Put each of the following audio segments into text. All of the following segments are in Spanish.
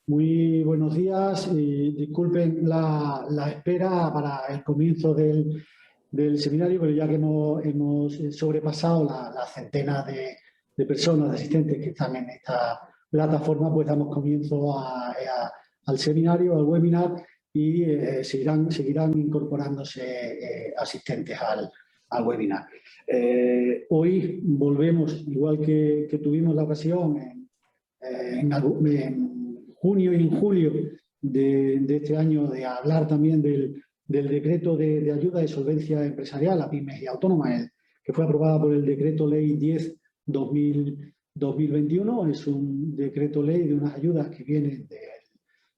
Muy buenos días y disculpen la espera para el comienzo del seminario, pero ya que hemos sobrepasado la centena de personas, de asistentes que están en esta plataforma, pues damos comienzo al seminario, al webinar y seguirán incorporándose asistentes al webinar. Hoy volvemos, igual que tuvimos la ocasión en junio y en julio de este año, de hablar también del decreto de ayuda de solvencia empresarial a pymes y autónomas, que fue aprobada por el decreto ley 10/2021. Es un decreto ley de unas ayudas que vienen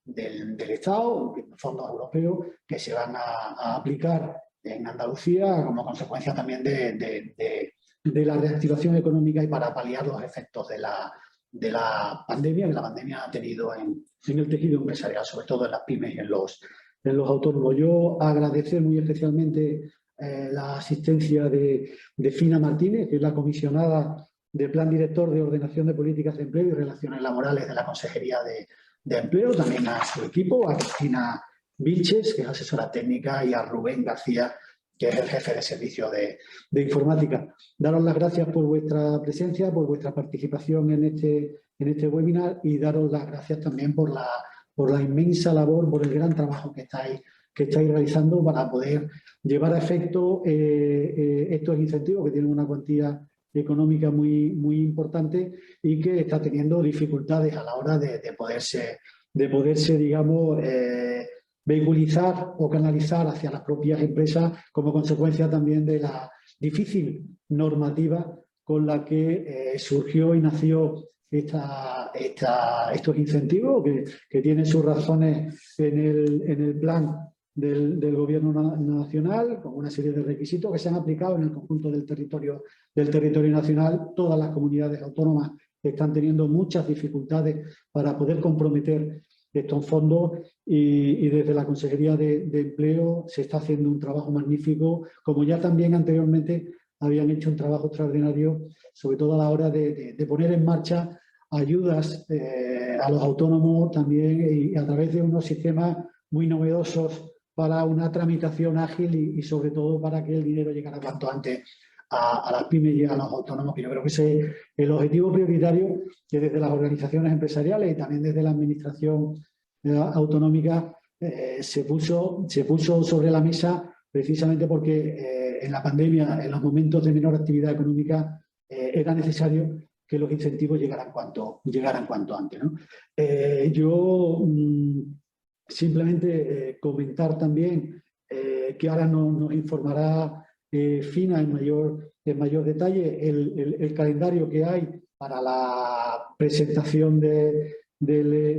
del Estado, fondos europeos, que se van a aplicar en Andalucía como consecuencia también de la reactivación económica y para paliar los efectos de la pandemia que la pandemia ha tenido en el tejido empresarial, sobre todo en las pymes y en los autónomos. Yo agradecer muy especialmente la asistencia de Fina Martínez, que es la comisionada del Plan Director de Ordenación de Políticas de Empleo y Relaciones Laborales de la Consejería de Empleo, también a su equipo, a Cristina Vilches, que es asesora técnica, y a Rubén García, que es el jefe de servicio de informática. Daros las gracias por vuestra presencia, por vuestra participación en este webinar, y daros las gracias también por la inmensa labor, por el gran trabajo que estáis realizando para poder llevar a efecto estos incentivos que tienen una cuantía económica muy importante y que está teniendo dificultades a la hora de poderse, digamos, vehiculizar o canalizar hacia las propias empresas, como consecuencia también de la difícil normativa con la que surgió y nació estos incentivos, que tienen sus razones en el plan del Gobierno nacional, con una serie de requisitos que se han aplicado en el conjunto del territorio nacional. Todas las comunidades autónomas están teniendo muchas dificultades para poder comprometer estos fondos, y desde la Consejería de Empleo se está haciendo un trabajo magnífico, como ya también anteriormente habían hecho un trabajo extraordinario, sobre todo a la hora de poner en marcha ayudas a los autónomos también, y a través de unos sistemas muy novedosos para una tramitación ágil y sobre todo para que el dinero llegara cuanto antes a las pymes y a los autónomos, que yo creo que ese es el objetivo prioritario que desde las organizaciones empresariales y también desde la administración autonómica se puso sobre la mesa, precisamente porque en la pandemia, en los momentos de menor actividad económica, era necesario que los incentivos llegaran cuanto antes, ¿no? Yo simplemente comentar también que ahora nos informará Fina en mayor detalle el calendario que hay para la presentación de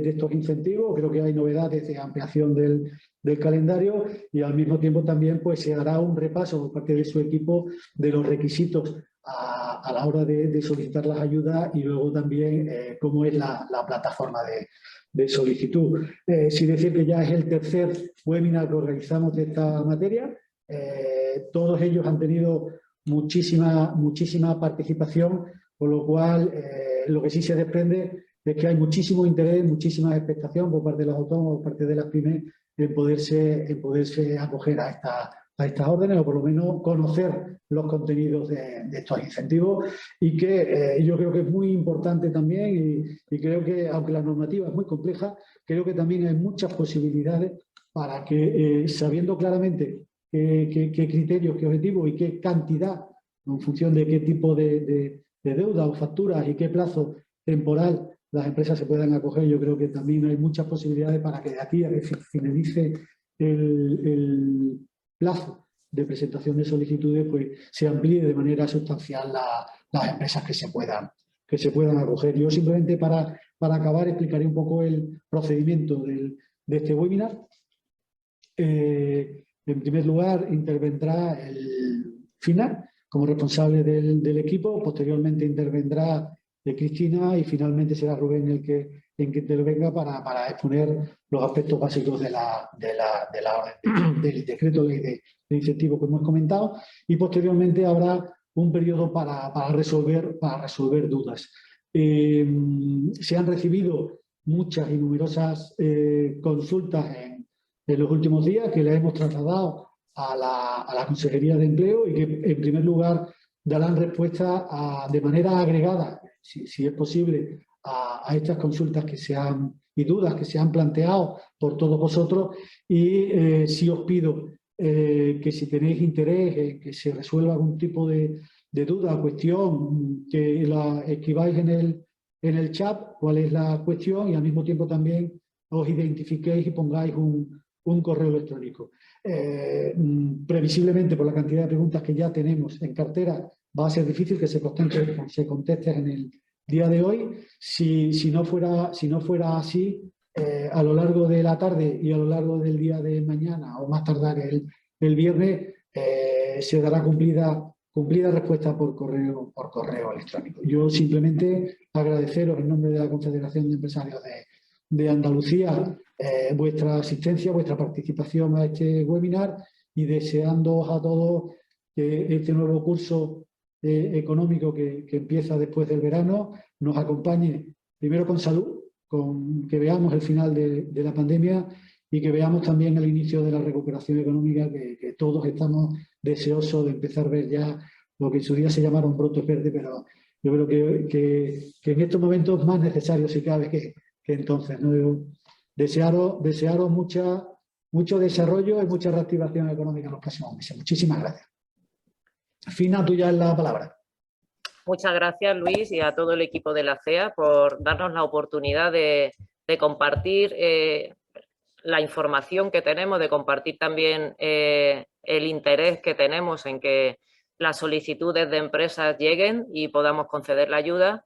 estos incentivos. Creo que hay novedades de ampliación del calendario, y al mismo tiempo también pues se hará un repaso por parte de su equipo de los requisitos a la hora de solicitar las ayudas, y luego también cómo es la plataforma de solicitud. Sí decir que ya es el tercer webinar que organizamos de esta materia. Todos ellos han tenido muchísima participación, con lo cual lo que sí se desprende es que hay muchísimo interés, muchísima expectación por parte de los autónomos, por parte de las pymes, en poderse acoger a estas órdenes, o por lo menos conocer los contenidos de estos incentivos, y que yo creo que es muy importante también, y creo que, aunque la normativa es muy compleja, creo que también hay muchas posibilidades para que, sabiendo claramente qué criterios, qué objetivos y qué cantidad, en función de qué tipo de deuda o facturas y qué plazo temporal las empresas se puedan acoger, yo creo que también hay muchas posibilidades para que de aquí a que finalice el plazo de presentación de solicitudes, pues se amplíe de manera sustancial las empresas que se puedan acoger. Yo simplemente para acabar explicaré un poco el procedimiento de este webinar. En primer lugar, intervendrá el Fina como responsable del equipo. Posteriormente intervendrá Cristina, y finalmente será Rubén el que intervenga para exponer los aspectos básicos de la orden del decreto ley de incentivo que hemos comentado, y posteriormente habrá un periodo para resolver dudas. Se han recibido muchas y numerosas consultas en los últimos días que le hemos trasladado a la Consejería de Empleo y que, en primer lugar, darán respuesta de manera agregada, si es posible, a estas consultas y dudas que se han planteado por todos vosotros. Y sí os pido que, si tenéis interés en que se resuelva algún tipo de duda o cuestión, que la escribáis en el chat cuál es la cuestión, y al mismo tiempo también os identifiquéis y pongáis un correo electrónico. Previsiblemente, por la cantidad de preguntas que ya tenemos en cartera, va a ser difícil que se conteste en el día de hoy. Si no fuera así, a lo largo de la tarde y a lo largo del día de mañana, o más tardar el viernes, se dará cumplida respuesta por correo electrónico. Yo simplemente agradeceros en nombre de la Confederación de Empresarios de Andalucía vuestra asistencia, vuestra participación a este webinar, y deseándoos a todos que este nuevo curso económico que empieza después del verano nos acompañe primero con salud, con que veamos el final de la pandemia y que veamos también el inicio de la recuperación económica, que todos estamos deseosos de empezar a ver ya lo que en su día se llamaron brotes verdes, pero yo creo que en estos momentos más necesario, si cabe, que entonces, ¿no? Desearos mucho desarrollo y mucha reactivación económica en los próximos meses. Muchísimas gracias. Fina, tuya es la palabra. Muchas gracias, Luis, y a todo el equipo de la CEA por darnos la oportunidad de compartir la información que tenemos, de compartir también el interés que tenemos en que las solicitudes de empresas lleguen y podamos conceder la ayuda.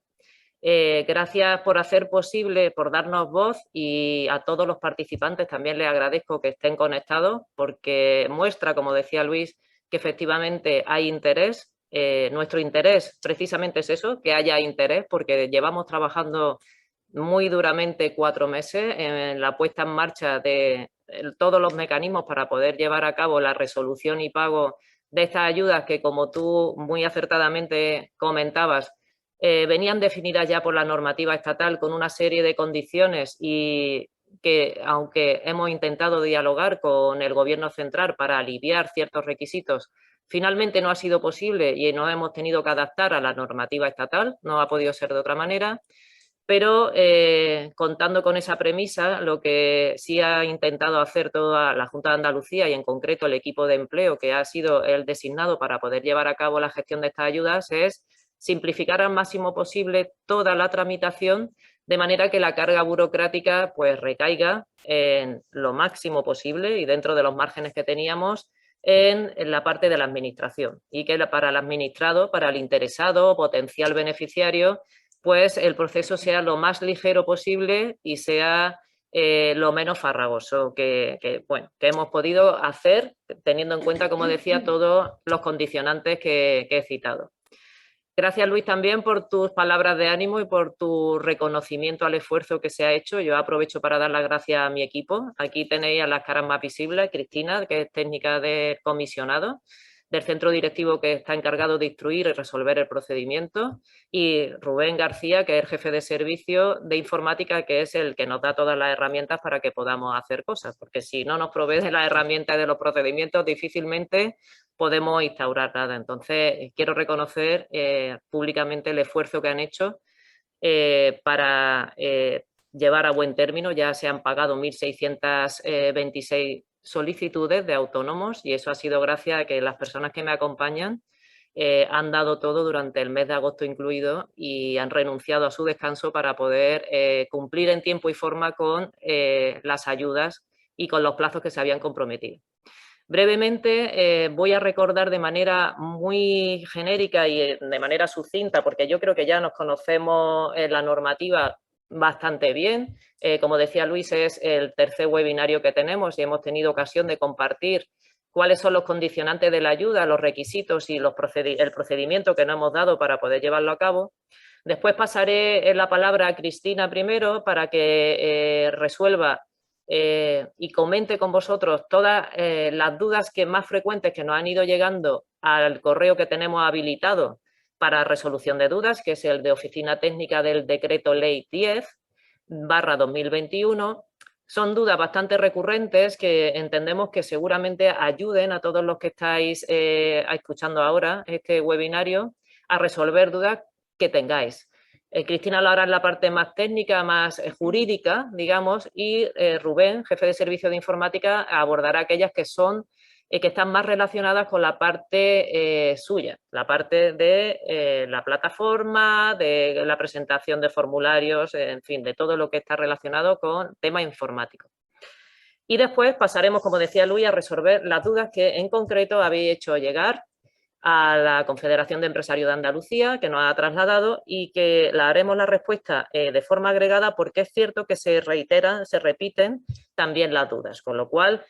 Gracias por hacer posible, por darnos voz, y a todos los participantes también les agradezco que estén conectados, porque muestra, como decía Luis, que efectivamente hay interés. Nuestro interés precisamente es eso, que haya interés, porque llevamos trabajando muy duramente 4 meses en la puesta en marcha de todos los mecanismos para poder llevar a cabo la resolución y pago de estas ayudas que, como tú muy acertadamente comentabas, venían definidas ya por la normativa estatal con una serie de condiciones, y que, aunque hemos intentado dialogar con el Gobierno central para aliviar ciertos requisitos, finalmente no ha sido posible y nos hemos tenido que adaptar a la normativa estatal, no ha podido ser de otra manera. Pero contando con esa premisa, lo que sí ha intentado hacer toda la Junta de Andalucía, y en concreto el equipo de empleo que ha sido el designado para poder llevar a cabo la gestión de estas ayudas, es simplificar al máximo posible toda la tramitación, de manera que la carga burocrática pues recaiga en lo máximo posible y dentro de los márgenes que teníamos en la parte de la administración, y que para el administrado, para el interesado, potencial beneficiario, pues el proceso sea lo más ligero posible y sea lo menos farragoso que hemos podido hacer, teniendo en cuenta, como decía, todos los condicionantes que he citado. Gracias, Luis, también por tus palabras de ánimo y por tu reconocimiento al esfuerzo que se ha hecho. Yo aprovecho para dar las gracias a mi equipo. Aquí tenéis a las caras más visibles: Cristina, que es técnica de comisionado del centro directivo, que está encargado de instruir y resolver el procedimiento, y Rubén García, que es el jefe de servicio de informática, que es el que nos da todas las herramientas para que podamos hacer cosas, porque si no nos provee de las herramientas de los procedimientos, difícilmente podemos instaurar nada. Entonces, quiero reconocer públicamente el esfuerzo que han hecho para llevar a buen término. Ya se han pagado 1.626 solicitudes de autónomos, y eso ha sido gracias a que las personas que me acompañan han dado todo durante el mes de agosto incluido, y han renunciado a su descanso para poder cumplir en tiempo y forma con las ayudas y con los plazos que se habían comprometido. Brevemente voy a recordar de manera muy genérica y de manera sucinta, porque yo creo que ya nos conocemos en la normativa bastante bien. Como decía Luis, es el tercer webinario que tenemos y hemos tenido ocasión de compartir cuáles son los condicionantes de la ayuda, los requisitos y el procedimiento que nos hemos dado para poder llevarlo a cabo. Después pasaré la palabra a Cristina primero para que resuelva y comente con vosotros todas las dudas más frecuentes que nos han ido llegando al correo que tenemos habilitado para resolución de dudas, que es el de Oficina Técnica del Decreto Ley 10. 2021. Son dudas bastante recurrentes que entendemos que seguramente ayuden a todos los que estáis escuchando ahora este webinario a resolver dudas que tengáis. Cristina lo hará en la parte más técnica, más jurídica, digamos, y Rubén, jefe de servicio de informática, abordará aquellas que son que están más relacionadas con la parte suya, la parte de la plataforma, de la presentación de formularios, en fin, de todo lo que está relacionado con temas informáticos. Y después pasaremos, como decía Luis, a resolver las dudas que en concreto habéis hecho llegar a la Confederación de Empresarios de Andalucía, que nos ha trasladado, y que la haremos la respuesta de forma agregada, porque es cierto que se reiteran, se repiten también las dudas, con lo cual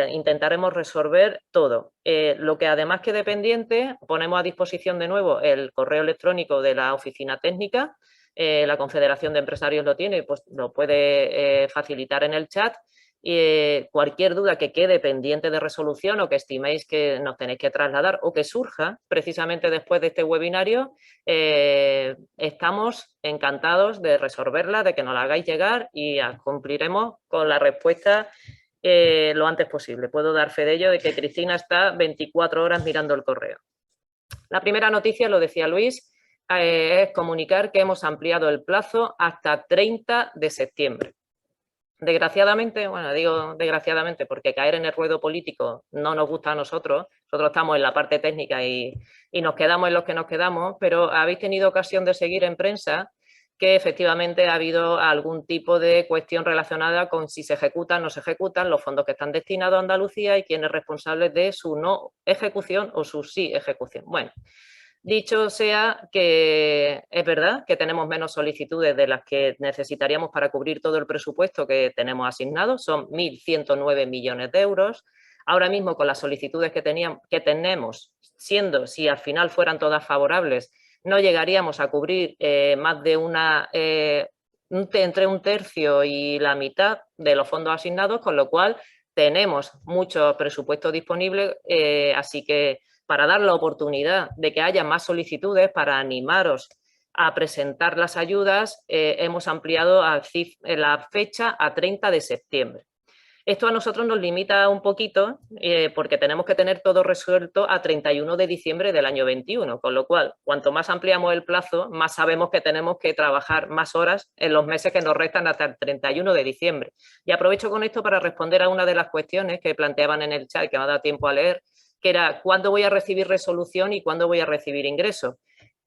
intentaremos resolver todo. Lo que además quede pendiente, ponemos a disposición de nuevo el correo electrónico de la oficina técnica, la Confederación de Empresarios lo tiene, pues lo puede facilitar en el chat. Cualquier duda que quede pendiente de resolución o que estiméis que nos tenéis que trasladar o que surja precisamente después de este webinario, estamos encantados de resolverla, de que nos la hagáis llegar y cumpliremos con la respuesta lo antes posible. Puedo dar fe de ello de que Cristina está 24 horas mirando el correo. La primera noticia, lo decía Luis, es comunicar que hemos ampliado el plazo hasta 30 de septiembre. Desgraciadamente, bueno, digo desgraciadamente porque caer en el ruedo político no nos gusta a nosotros estamos en la parte técnica y nos quedamos en los que nos quedamos, pero habéis tenido ocasión de seguir en prensa que efectivamente ha habido algún tipo de cuestión relacionada con si se ejecutan o no se ejecutan los fondos que están destinados a Andalucía y quién es responsable de su no ejecución o su sí ejecución. Bueno, dicho sea que es verdad que tenemos menos solicitudes de las que necesitaríamos para cubrir todo el presupuesto que tenemos asignado, son 1.109 millones de euros. Ahora mismo con las solicitudes que tenemos, siendo si al final fueran todas favorables, no llegaríamos a cubrir más de entre un tercio y la mitad de los fondos asignados, con lo cual tenemos mucho presupuesto disponible, así que para dar la oportunidad de que haya más solicitudes, para animaros a presentar las ayudas, hemos ampliado la fecha a 30 de septiembre. Esto a nosotros nos limita un poquito porque tenemos que tener todo resuelto a 31 de diciembre del año 21, con lo cual, cuanto más ampliamos el plazo, más sabemos que tenemos que trabajar más horas en los meses que nos restan hasta el 31 de diciembre. Y aprovecho con esto para responder a una de las cuestiones que planteaban en el chat, que me ha dado tiempo a leer, que era ¿cuándo voy a recibir resolución y cuándo voy a recibir ingreso?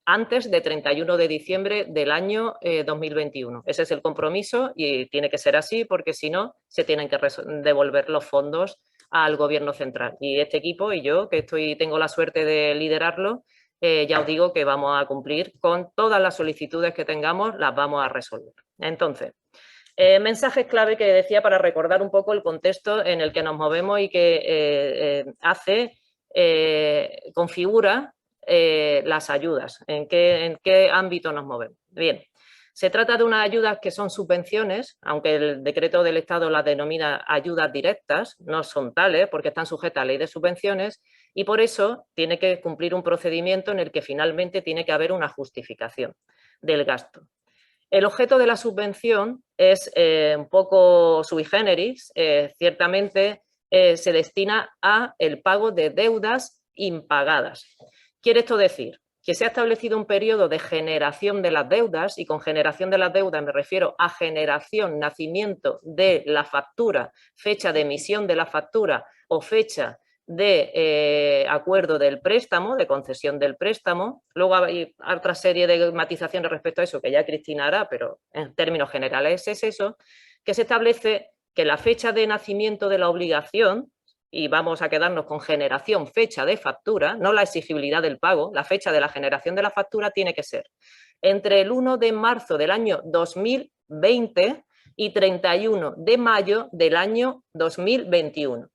Antes de 31 de diciembre del año 2021. Ese es el compromiso y tiene que ser así porque si no se tienen que devolver los fondos al Gobierno central. Y este equipo y yo, que tengo la suerte de liderarlo, ya os digo que vamos a cumplir con todas las solicitudes que tengamos, las vamos a resolver. Entonces, mensajes clave que decía para recordar un poco el contexto en el que nos movemos y que configura las ayudas, en qué ámbito nos movemos. Bien, se trata de unas ayudas que son subvenciones, aunque el decreto del Estado las denomina ayudas directas, no son tales porque están sujetas a ley de subvenciones y por eso tiene que cumplir un procedimiento en el que finalmente tiene que haber una justificación del gasto. El objeto de la subvención es un poco sui generis, ciertamente se destina a el pago de deudas impagadas. Quiere esto decir que se ha establecido un periodo de generación de las deudas, y con generación de las deudas me refiero a generación, nacimiento de la factura, fecha de emisión de la factura o fecha de acuerdo del préstamo, de concesión del préstamo. Luego hay otra serie de matizaciones respecto a eso que ya Cristina hará, pero en términos generales es eso, que se establece que la fecha de nacimiento de la obligación, y vamos a quedarnos con generación, fecha de factura, no la exigibilidad del pago, la fecha de la generación de la factura tiene que ser entre el 1 de marzo del año 2020 y 31 de mayo del año 2021.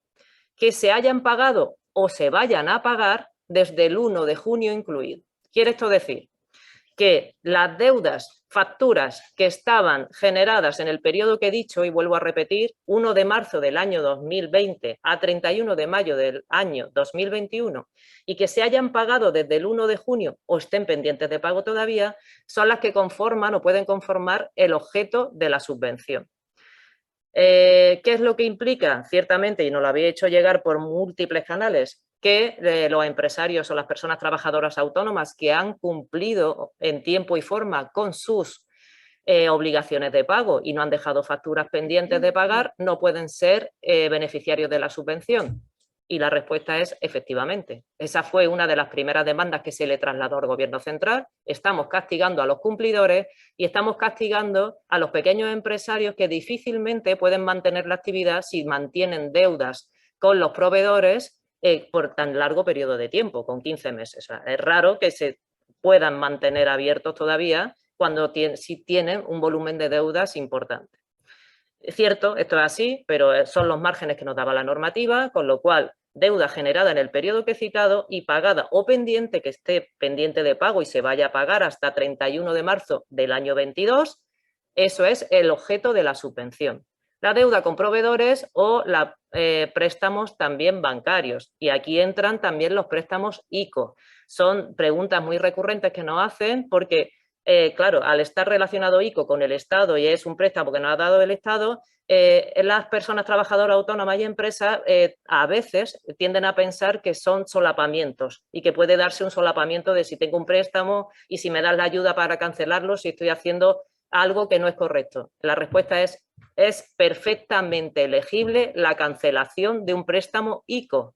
Que se hayan pagado o se vayan a pagar desde el 1 de junio incluido. Quiere esto decir que las deudas, facturas que estaban generadas en el periodo que he dicho, y vuelvo a repetir, 1 de marzo del año 2020 a 31 de mayo del año 2021, y que se hayan pagado desde el 1 de junio o estén pendientes de pago todavía, son las que conforman o pueden conformar el objeto de la subvención. ¿Qué es lo que implica? Ciertamente, y nos lo había hecho llegar por múltiples canales, que los empresarios o las personas trabajadoras autónomas que han cumplido en tiempo y forma con sus obligaciones de pago y no han dejado facturas pendientes de pagar, no pueden ser beneficiarios de la subvención. Y la respuesta es efectivamente. Esa fue una de las primeras demandas que se le trasladó al Gobierno central. Estamos castigando a los cumplidores y estamos castigando a los pequeños empresarios que difícilmente pueden mantener la actividad si mantienen deudas con los proveedores por tan largo periodo de tiempo, con 15 meses. O sea, es raro que se puedan mantener abiertos todavía cuando si tienen un volumen de deudas importante. Es cierto, esto es así, pero son los márgenes que nos daba la normativa, con lo cual deuda generada en el periodo que he citado y pagada o pendiente, que esté pendiente de pago y se vaya a pagar hasta 31 de marzo del año 22, eso es el objeto de la subvención. La deuda con proveedores o préstamos también bancarios. Y aquí entran también los préstamos ICO. Son preguntas muy recurrentes que nos hacen porque claro, al estar relacionado ICO con el Estado y es un préstamo que nos ha dado el Estado, las personas trabajadoras autónomas y empresas a veces tienden a pensar que son solapamientos y que puede darse un solapamiento de si tengo un préstamo y si me das la ayuda para cancelarlo, si estoy haciendo algo que no es correcto. La respuesta es perfectamente elegible la cancelación de un préstamo ICO.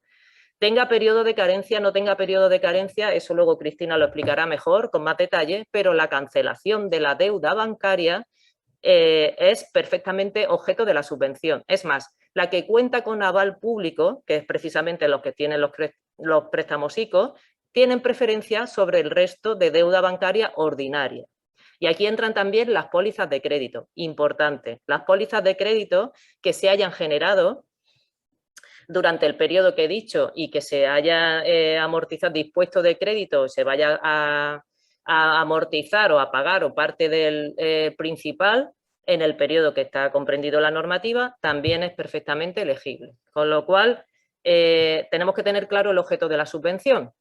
Tenga periodo de carencia, no tenga periodo de carencia, eso luego Cristina lo explicará mejor, con más detalle, pero la cancelación de la deuda bancaria es perfectamente objeto de la subvención. Es más, la que cuenta con aval público, que es precisamente los que tienen los préstamos ICO, tienen preferencia sobre el resto de deuda bancaria ordinaria. Y aquí entran también las pólizas de crédito, importante, las pólizas de crédito que se hayan generado durante el periodo que he dicho y que se haya amortizado, dispuesto de crédito, se vaya a amortizar o a pagar o parte del principal en el periodo que está comprendido la normativa, también es perfectamente elegible. Con lo cual, tenemos que tener claro el objeto de la subvención.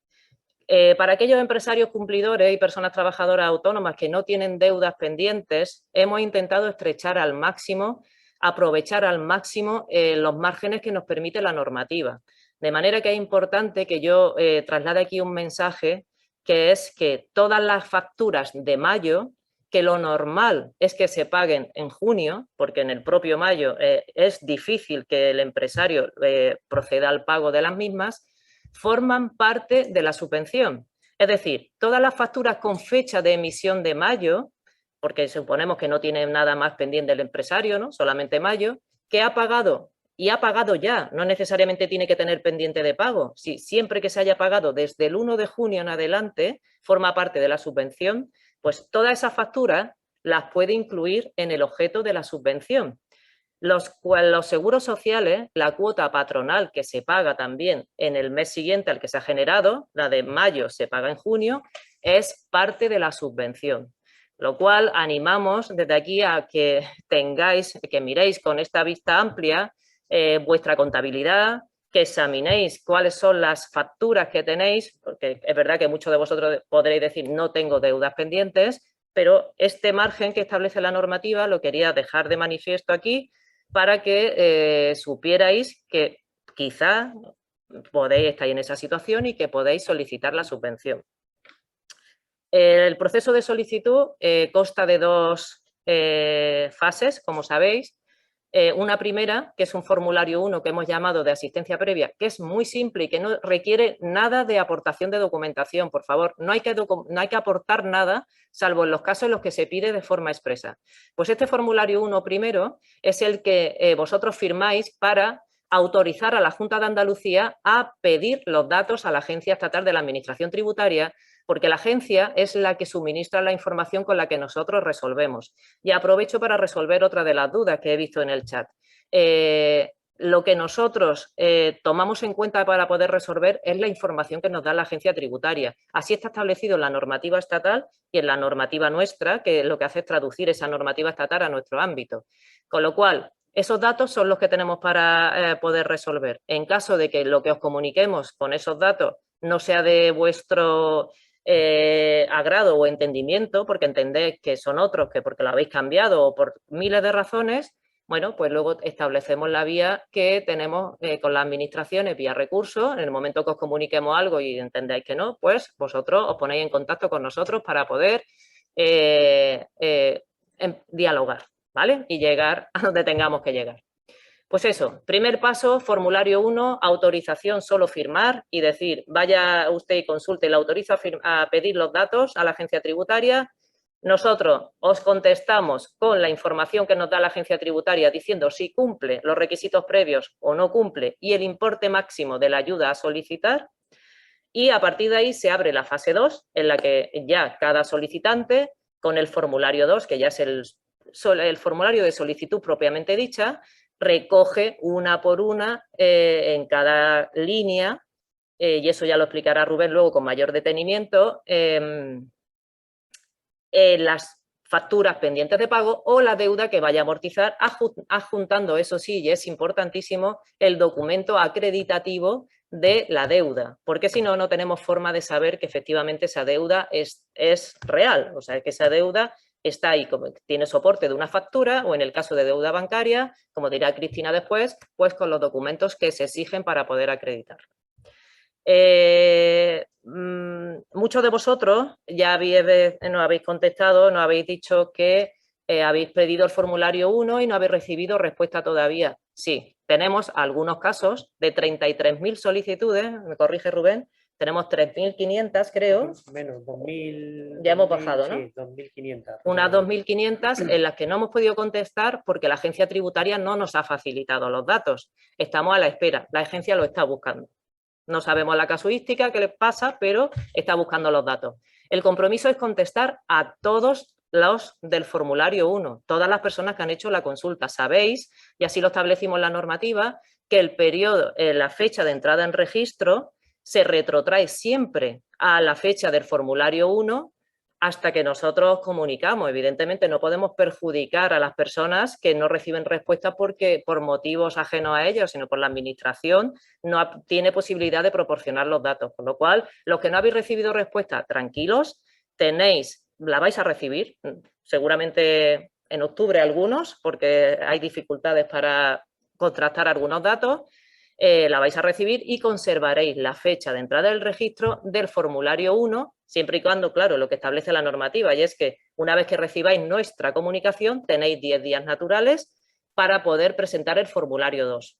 Para aquellos empresarios cumplidores y personas trabajadoras autónomas que no tienen deudas pendientes, hemos intentado estrechar al máximo, aprovechar al máximo los márgenes que nos permite la normativa. De manera que es importante que yo traslade aquí un mensaje, que es que todas las facturas de mayo, que lo normal es que se paguen en junio, porque en el propio mayo es difícil que el empresario proceda al pago de las mismas, forman parte de la subvención. Es decir, todas las facturas con fecha de emisión de mayo, porque suponemos que no tiene nada más pendiente el empresario, ¿no? Solamente mayo, que ha pagado y ha pagado ya, no necesariamente tiene que tener pendiente de pago. Si, siempre que se haya pagado desde el 1 de junio en adelante, forma parte de la subvención, pues todas esas facturas las puede incluir en el objeto de la subvención. Los seguros sociales, la cuota patronal que se paga también en el mes siguiente al que se ha generado, la de mayo se paga en junio, es parte de la subvención. Lo cual animamos desde aquí a que que miréis con esta vista amplia vuestra contabilidad, que examinéis cuáles son las facturas que tenéis, porque es verdad que muchos de vosotros podréis decir no tengo deudas pendientes, pero este margen que establece la normativa lo quería dejar de manifiesto aquí para que supierais que quizá podéis estar en esa situación y que podéis solicitar la subvención. El proceso de solicitud consta de dos fases, como sabéis. Una primera, que es un formulario 1 que hemos llamado de asistencia previa, que es muy simple y que no requiere nada de aportación de documentación, por favor. No hay que aportar nada, salvo en los casos en los que se pide de forma expresa. Pues este formulario 1 primero es el que vosotros firmáis para autorizar a la Junta de Andalucía a pedir los datos a la Agencia Estatal de la Administración Tributaria, porque la agencia es la que suministra la información con la que nosotros resolvemos. Y aprovecho para resolver otra de las dudas que he visto en el chat. lo que nosotros tomamos en cuenta para poder resolver es la información que nos da la agencia tributaria. Así está establecido en la normativa estatal y en la normativa nuestra, que lo que hace es traducir esa normativa estatal a nuestro ámbito. Con lo cual, esos datos son los que tenemos para poder resolver. En caso de que lo que os comuniquemos con esos datos no sea de vuestro agrado o entendimiento, porque entendéis que son otros, que porque lo habéis cambiado o por miles de razones, bueno, pues luego establecemos la vía que tenemos con las administraciones vía recursos. En el momento que os comuniquemos algo y entendáis que no, pues vosotros os ponéis en contacto con nosotros para poder dialogar, ¿vale? Y llegar a donde tengamos que llegar. Pues eso, primer paso, formulario 1, autorización, solo firmar y decir, vaya usted y consulte, le autorizo a pedir los datos a la agencia tributaria. Nosotros os contestamos con la información que nos da la agencia tributaria diciendo si cumple los requisitos previos o no cumple y el importe máximo de la ayuda a solicitar. Y a partir de ahí se abre la fase 2, en la que ya cada solicitante, con el formulario 2, que ya es el formulario de solicitud propiamente dicha, recoge una por una en cada línea, y eso ya lo explicará Rubén luego con mayor detenimiento, las facturas pendientes de pago o la deuda que vaya a amortizar, adjuntando, eso sí, y es importantísimo, el documento acreditativo de la deuda, porque si no, no tenemos forma de saber que efectivamente esa deuda es real, o sea, que esa deuda está ahí, como tiene soporte de una factura o en el caso de deuda bancaria, como dirá Cristina después, pues con los documentos que se exigen para poder acreditar. Muchos de vosotros ya nos habéis contestado, nos habéis dicho que habéis pedido el formulario 1 y no habéis recibido respuesta todavía. Sí, tenemos algunos casos de 33.000 solicitudes, me corrige Rubén, tenemos 3.500 creo. Menos, 2.000. Ya hemos bajado, ¿no? Sí, 2.500. Unas 2.500 en las que no hemos podido contestar porque la agencia tributaria no nos ha facilitado los datos. Estamos a la espera, la agencia lo está buscando. No sabemos la casuística que les pasa, pero está buscando los datos. El compromiso es contestar a todos los del formulario 1, todas las personas que han hecho la consulta. Sabéis, y así lo establecimos en la normativa, que el periodo, la fecha de entrada en registro se retrotrae siempre a la fecha del formulario 1 hasta que nosotros comunicamos. Evidentemente no podemos perjudicar a las personas que no reciben respuesta porque por motivos ajenos a ellos, sino por la administración, no tiene posibilidad de proporcionar los datos. Con lo cual, los que no habéis recibido respuesta, tranquilos, la vais a recibir, seguramente en octubre algunos, porque hay dificultades para contrastar algunos datos, la vais a recibir y conservaréis la fecha de entrada del registro del formulario 1, siempre y cuando, claro, lo que establece la normativa, y es que una vez que recibáis nuestra comunicación, tenéis 10 días naturales para poder presentar el formulario 2.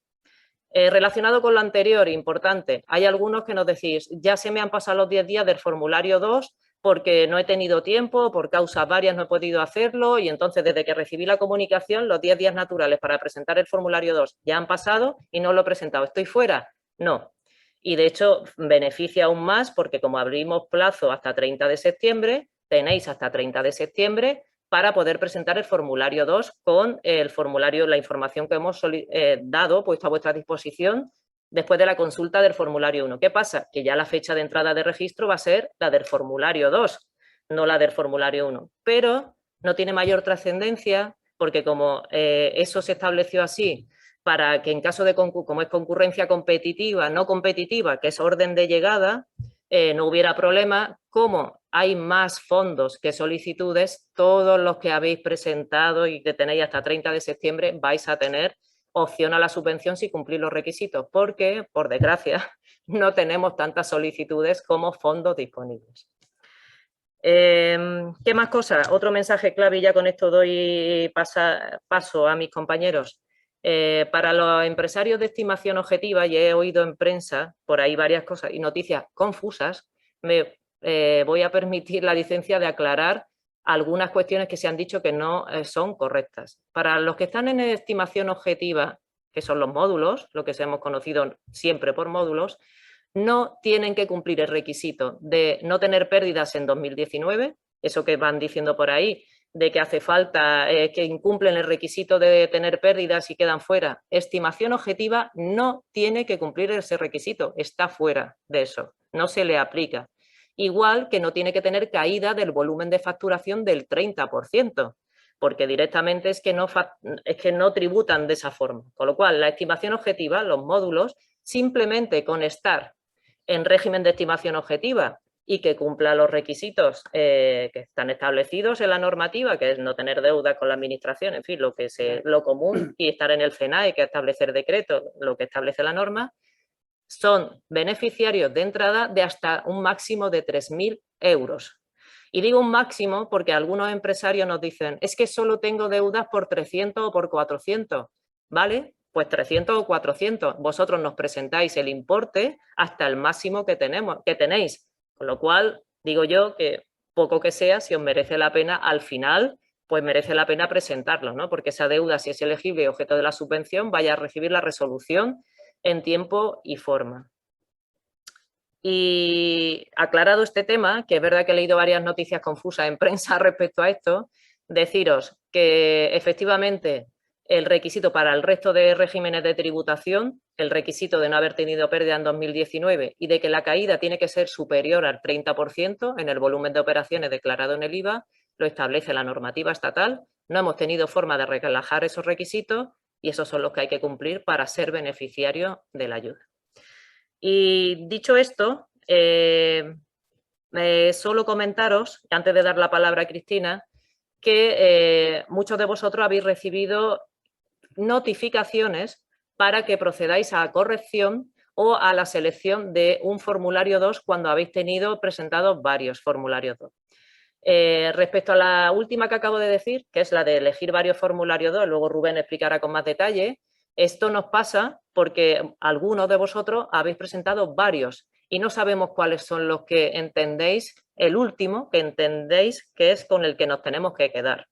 Relacionado con lo anterior, importante, hay algunos que nos decís, ya se me han pasado los 10 días del formulario 2 porque no he tenido tiempo, por causas varias no he podido hacerlo y entonces desde que recibí la comunicación los 10 días naturales para presentar el formulario 2 ya han pasado y no lo he presentado. ¿Estoy fuera? No. Y de hecho beneficia aún más porque como abrimos plazo hasta 30 de septiembre, tenéis hasta 30 de septiembre para poder presentar el formulario 2 con el formulario, la información que hemos dado, puesto a vuestra disposición después de la consulta del formulario 1. ¿Qué pasa? Que ya la fecha de entrada de registro va a ser la del formulario 2, no la del formulario 1. Pero no tiene mayor trascendencia porque como eso se estableció así para que en caso de, como es concurrencia competitiva, no competitiva, que es orden de llegada, no hubiera problema. Como hay más fondos que solicitudes, todos los que habéis presentado y que tenéis hasta 30 de septiembre vais a tener opción a la subvención si cumplís los requisitos, porque, por desgracia, no tenemos tantas solicitudes como fondos disponibles. ¿Qué más cosas? Otro mensaje clave y ya con esto doy paso a mis compañeros. Para los empresarios de estimación objetiva, y he oído en prensa por ahí varias cosas y noticias confusas, me voy a permitir la licencia de aclarar algunas cuestiones que se han dicho que no son correctas. Para los que están en estimación objetiva, que son los módulos, lo que se hemos conocido siempre por módulos, no tienen que cumplir el requisito de no tener pérdidas en 2019, eso que van diciendo por ahí, de que hace falta, que incumplen el requisito de tener pérdidas y quedan fuera. Estimación objetiva no tiene que cumplir ese requisito, está fuera de eso, no se le aplica. Igual que no tiene que tener caída del volumen de facturación del 30%, porque directamente es que no tributan de esa forma. Con lo cual, la estimación objetiva, los módulos, simplemente con estar en régimen de estimación objetiva y que cumpla los requisitos que están establecidos en la normativa, que es no tener deuda con la administración, en fin, lo común, y estar en el FENAE, que establecer decreto, lo que establece la norma, son beneficiarios de entrada de hasta un máximo de 3.000 euros. Y digo un máximo porque algunos empresarios nos dicen, es que solo tengo deudas por 300 o por 400, ¿vale? Pues 300 o 400, vosotros nos presentáis el importe hasta el máximo que tenéis. Con lo cual, digo yo que poco que sea, si os merece la pena, al final, pues merece la pena presentarlo, ¿no? Porque esa deuda, si es elegible y objeto de la subvención, vaya a recibir la resolución en tiempo y forma. Y aclarado este tema, que es verdad que he leído varias noticias confusas en prensa respecto a esto, deciros que efectivamente el requisito para el resto de regímenes de tributación, el requisito de no haber tenido pérdida en 2019 y de que la caída tiene que ser superior al 30% en el volumen de operaciones declarado en el IVA, lo establece la normativa estatal. No hemos tenido forma de relajar esos requisitos y esos son los que hay que cumplir para ser beneficiario de la ayuda. Y dicho esto, solo comentaros, antes de dar la palabra a Cristina, que muchos de vosotros habéis recibido notificaciones para que procedáis a corrección o a la selección de un formulario 2 cuando habéis tenido presentados varios formularios 2. Respecto a la última que acabo de decir, que es la de elegir varios formularios 2, luego Rubén explicará con más detalle, esto nos pasa porque algunos de vosotros habéis presentado varios y no sabemos cuáles son los que entendéis, el último que entendéis que es con el que nos tenemos que quedar.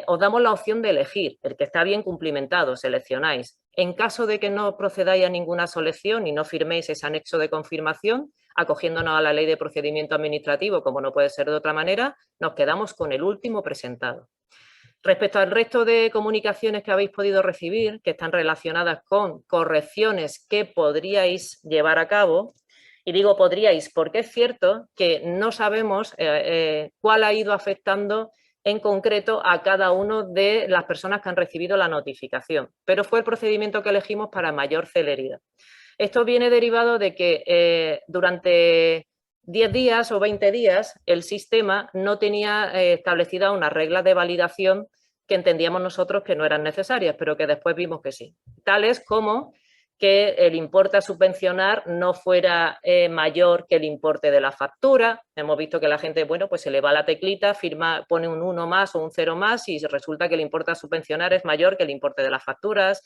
Os damos la opción de elegir, el que está bien cumplimentado, seleccionáis. En caso de que no procedáis a ninguna selección y no firméis ese anexo de confirmación, acogiéndonos a la ley de procedimiento administrativo, como no puede ser de otra manera, nos quedamos con el último presentado. Respecto al resto de comunicaciones que habéis podido recibir, que están relacionadas con correcciones que podríais llevar a cabo, y digo podríais porque es cierto que no sabemos cuál ha ido afectando en concreto a cada una de las personas que han recibido la notificación, pero fue el procedimiento que elegimos para mayor celeridad. Esto viene derivado de que durante 10 días o 20 días el sistema no tenía establecida unas reglas de validación que entendíamos nosotros que no eran necesarias, pero que después vimos que sí. Tales como que el importe a subvencionar no fuera mayor que el importe de la factura. Hemos visto que la gente, bueno, pues se le va la teclita, firma, pone un 1 más o un 0 más y resulta que el importe a subvencionar es mayor que el importe de las facturas,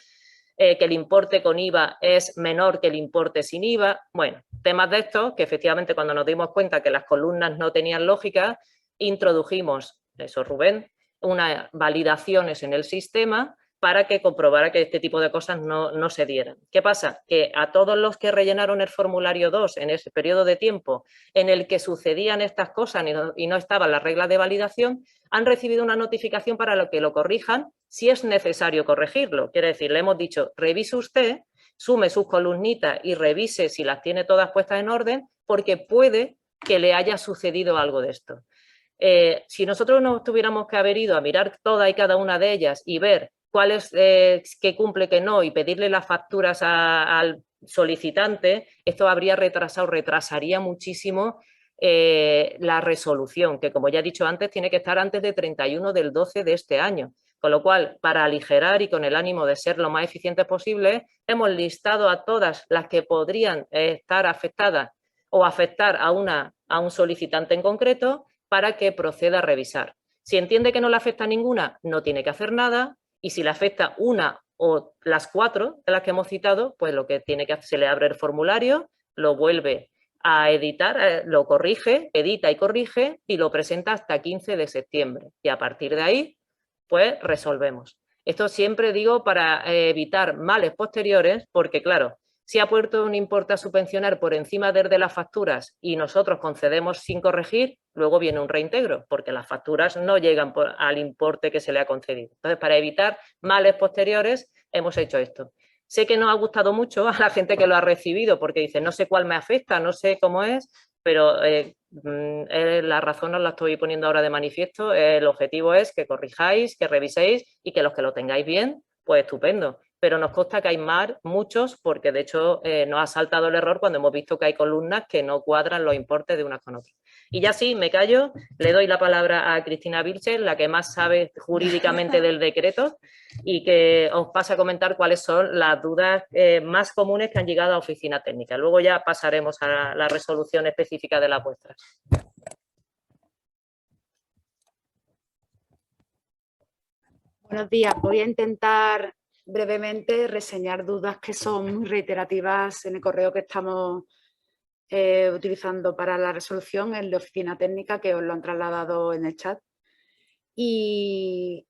que el importe con IVA es menor que el importe sin IVA. Bueno, temas de estos que efectivamente cuando nos dimos cuenta que las columnas no tenían lógica, introdujimos, eso Rubén, unas validaciones en el sistema para que comprobara que este tipo de cosas no se dieran. ¿Qué pasa? Que a todos los que rellenaron el formulario 2 en ese periodo de tiempo en el que sucedían estas cosas y no estaban las reglas de validación, han recibido una notificación para lo que lo corrijan si es necesario corregirlo. Quiere decir, le hemos dicho, revise usted, sume sus columnitas y revise si las tiene todas puestas en orden, porque puede que le haya sucedido algo de esto. Si nosotros nos tuviéramos que haber ido a mirar todas y cada una de ellas y ver cuál es que cumple, que no, y pedirle las facturas al solicitante, esto retrasaría muchísimo la resolución, que como ya he dicho antes, tiene que estar antes de 31 del 12 de este año. Con lo cual, para aligerar y con el ánimo de ser lo más eficientes posible, hemos listado a todas las que podrían estar afectadas o afectar a un solicitante en concreto para que proceda a revisar. Si entiende que no le afecta ninguna, no tiene que hacer nada. Y si le afecta una o las 4 de las que hemos citado, pues lo que tiene que hacer, se le abre el formulario, lo vuelve a editar, lo corrige, edita y corrige y lo presenta hasta 15 de septiembre. Y a partir de ahí, pues resolvemos. Esto siempre digo para evitar males posteriores, porque claro, si ha puesto un importe a subvencionar por encima de las facturas y nosotros concedemos sin corregir, luego viene un reintegro, porque las facturas no llegan al importe que se le ha concedido. Entonces, para evitar males posteriores, hemos hecho esto. Sé que no ha gustado mucho a la gente que lo ha recibido, porque dice, no sé cuál me afecta, no sé cómo es, pero la razón os la estoy poniendo ahora de manifiesto. El objetivo es que corrijáis, que reviséis y que los que lo tengáis bien, pues estupendo. Pero nos consta que hay muchos, porque de hecho nos ha saltado el error cuando hemos visto que hay columnas que no cuadran los importes de unas con otras. Y ya sí, me callo, le doy la palabra a Cristina Vilches, la que más sabe jurídicamente del decreto, y que os pase a comentar cuáles son las dudas más comunes que han llegado a oficina técnica. Luego ya pasaremos a la resolución específica de las vuestras. Buenos días. Voy a intentar brevemente reseñar dudas que son muy reiterativas en el correo que estamos utilizando para la resolución, el de oficina técnica, que os lo han trasladado en el chat. Y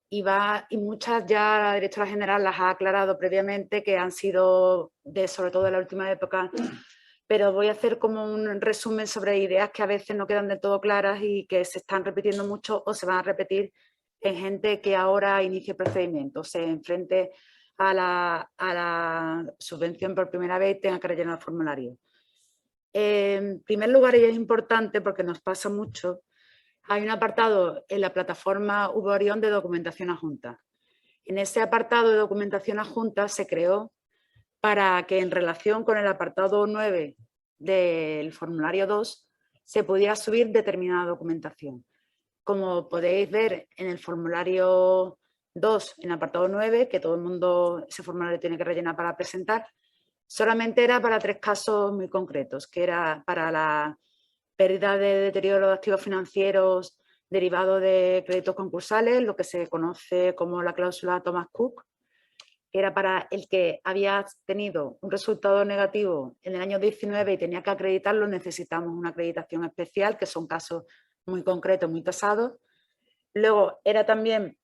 muchas ya la directora general las ha aclarado previamente, que han sido sobre todo de la última época, pero voy a hacer como un resumen sobre ideas que a veces no quedan del todo claras y que se están repitiendo mucho o se van a repetir en gente que ahora inicia el procedimiento, se enfrente a la subvención por primera vez y tenga que rellenar el formulario. En primer lugar, y es importante porque nos pasa mucho, hay un apartado en la plataforma VOrion de documentación adjunta. En ese apartado de documentación adjunta se creó para que en relación con el apartado 9 del formulario 2 se pudiera subir determinada documentación. Como podéis ver en el formulario 2, en el apartado 9, que todo el mundo ese formulario tiene que rellenar para presentar, solamente era para 3 casos muy concretos, que era para la pérdida de deterioro de activos financieros derivado de créditos concursales, lo que se conoce como la cláusula Thomas Cook, que era para el que había tenido un resultado negativo en el año 19 y tenía que acreditarlo, necesitamos una acreditación especial, que son casos muy concretos, muy tasados. Luego era también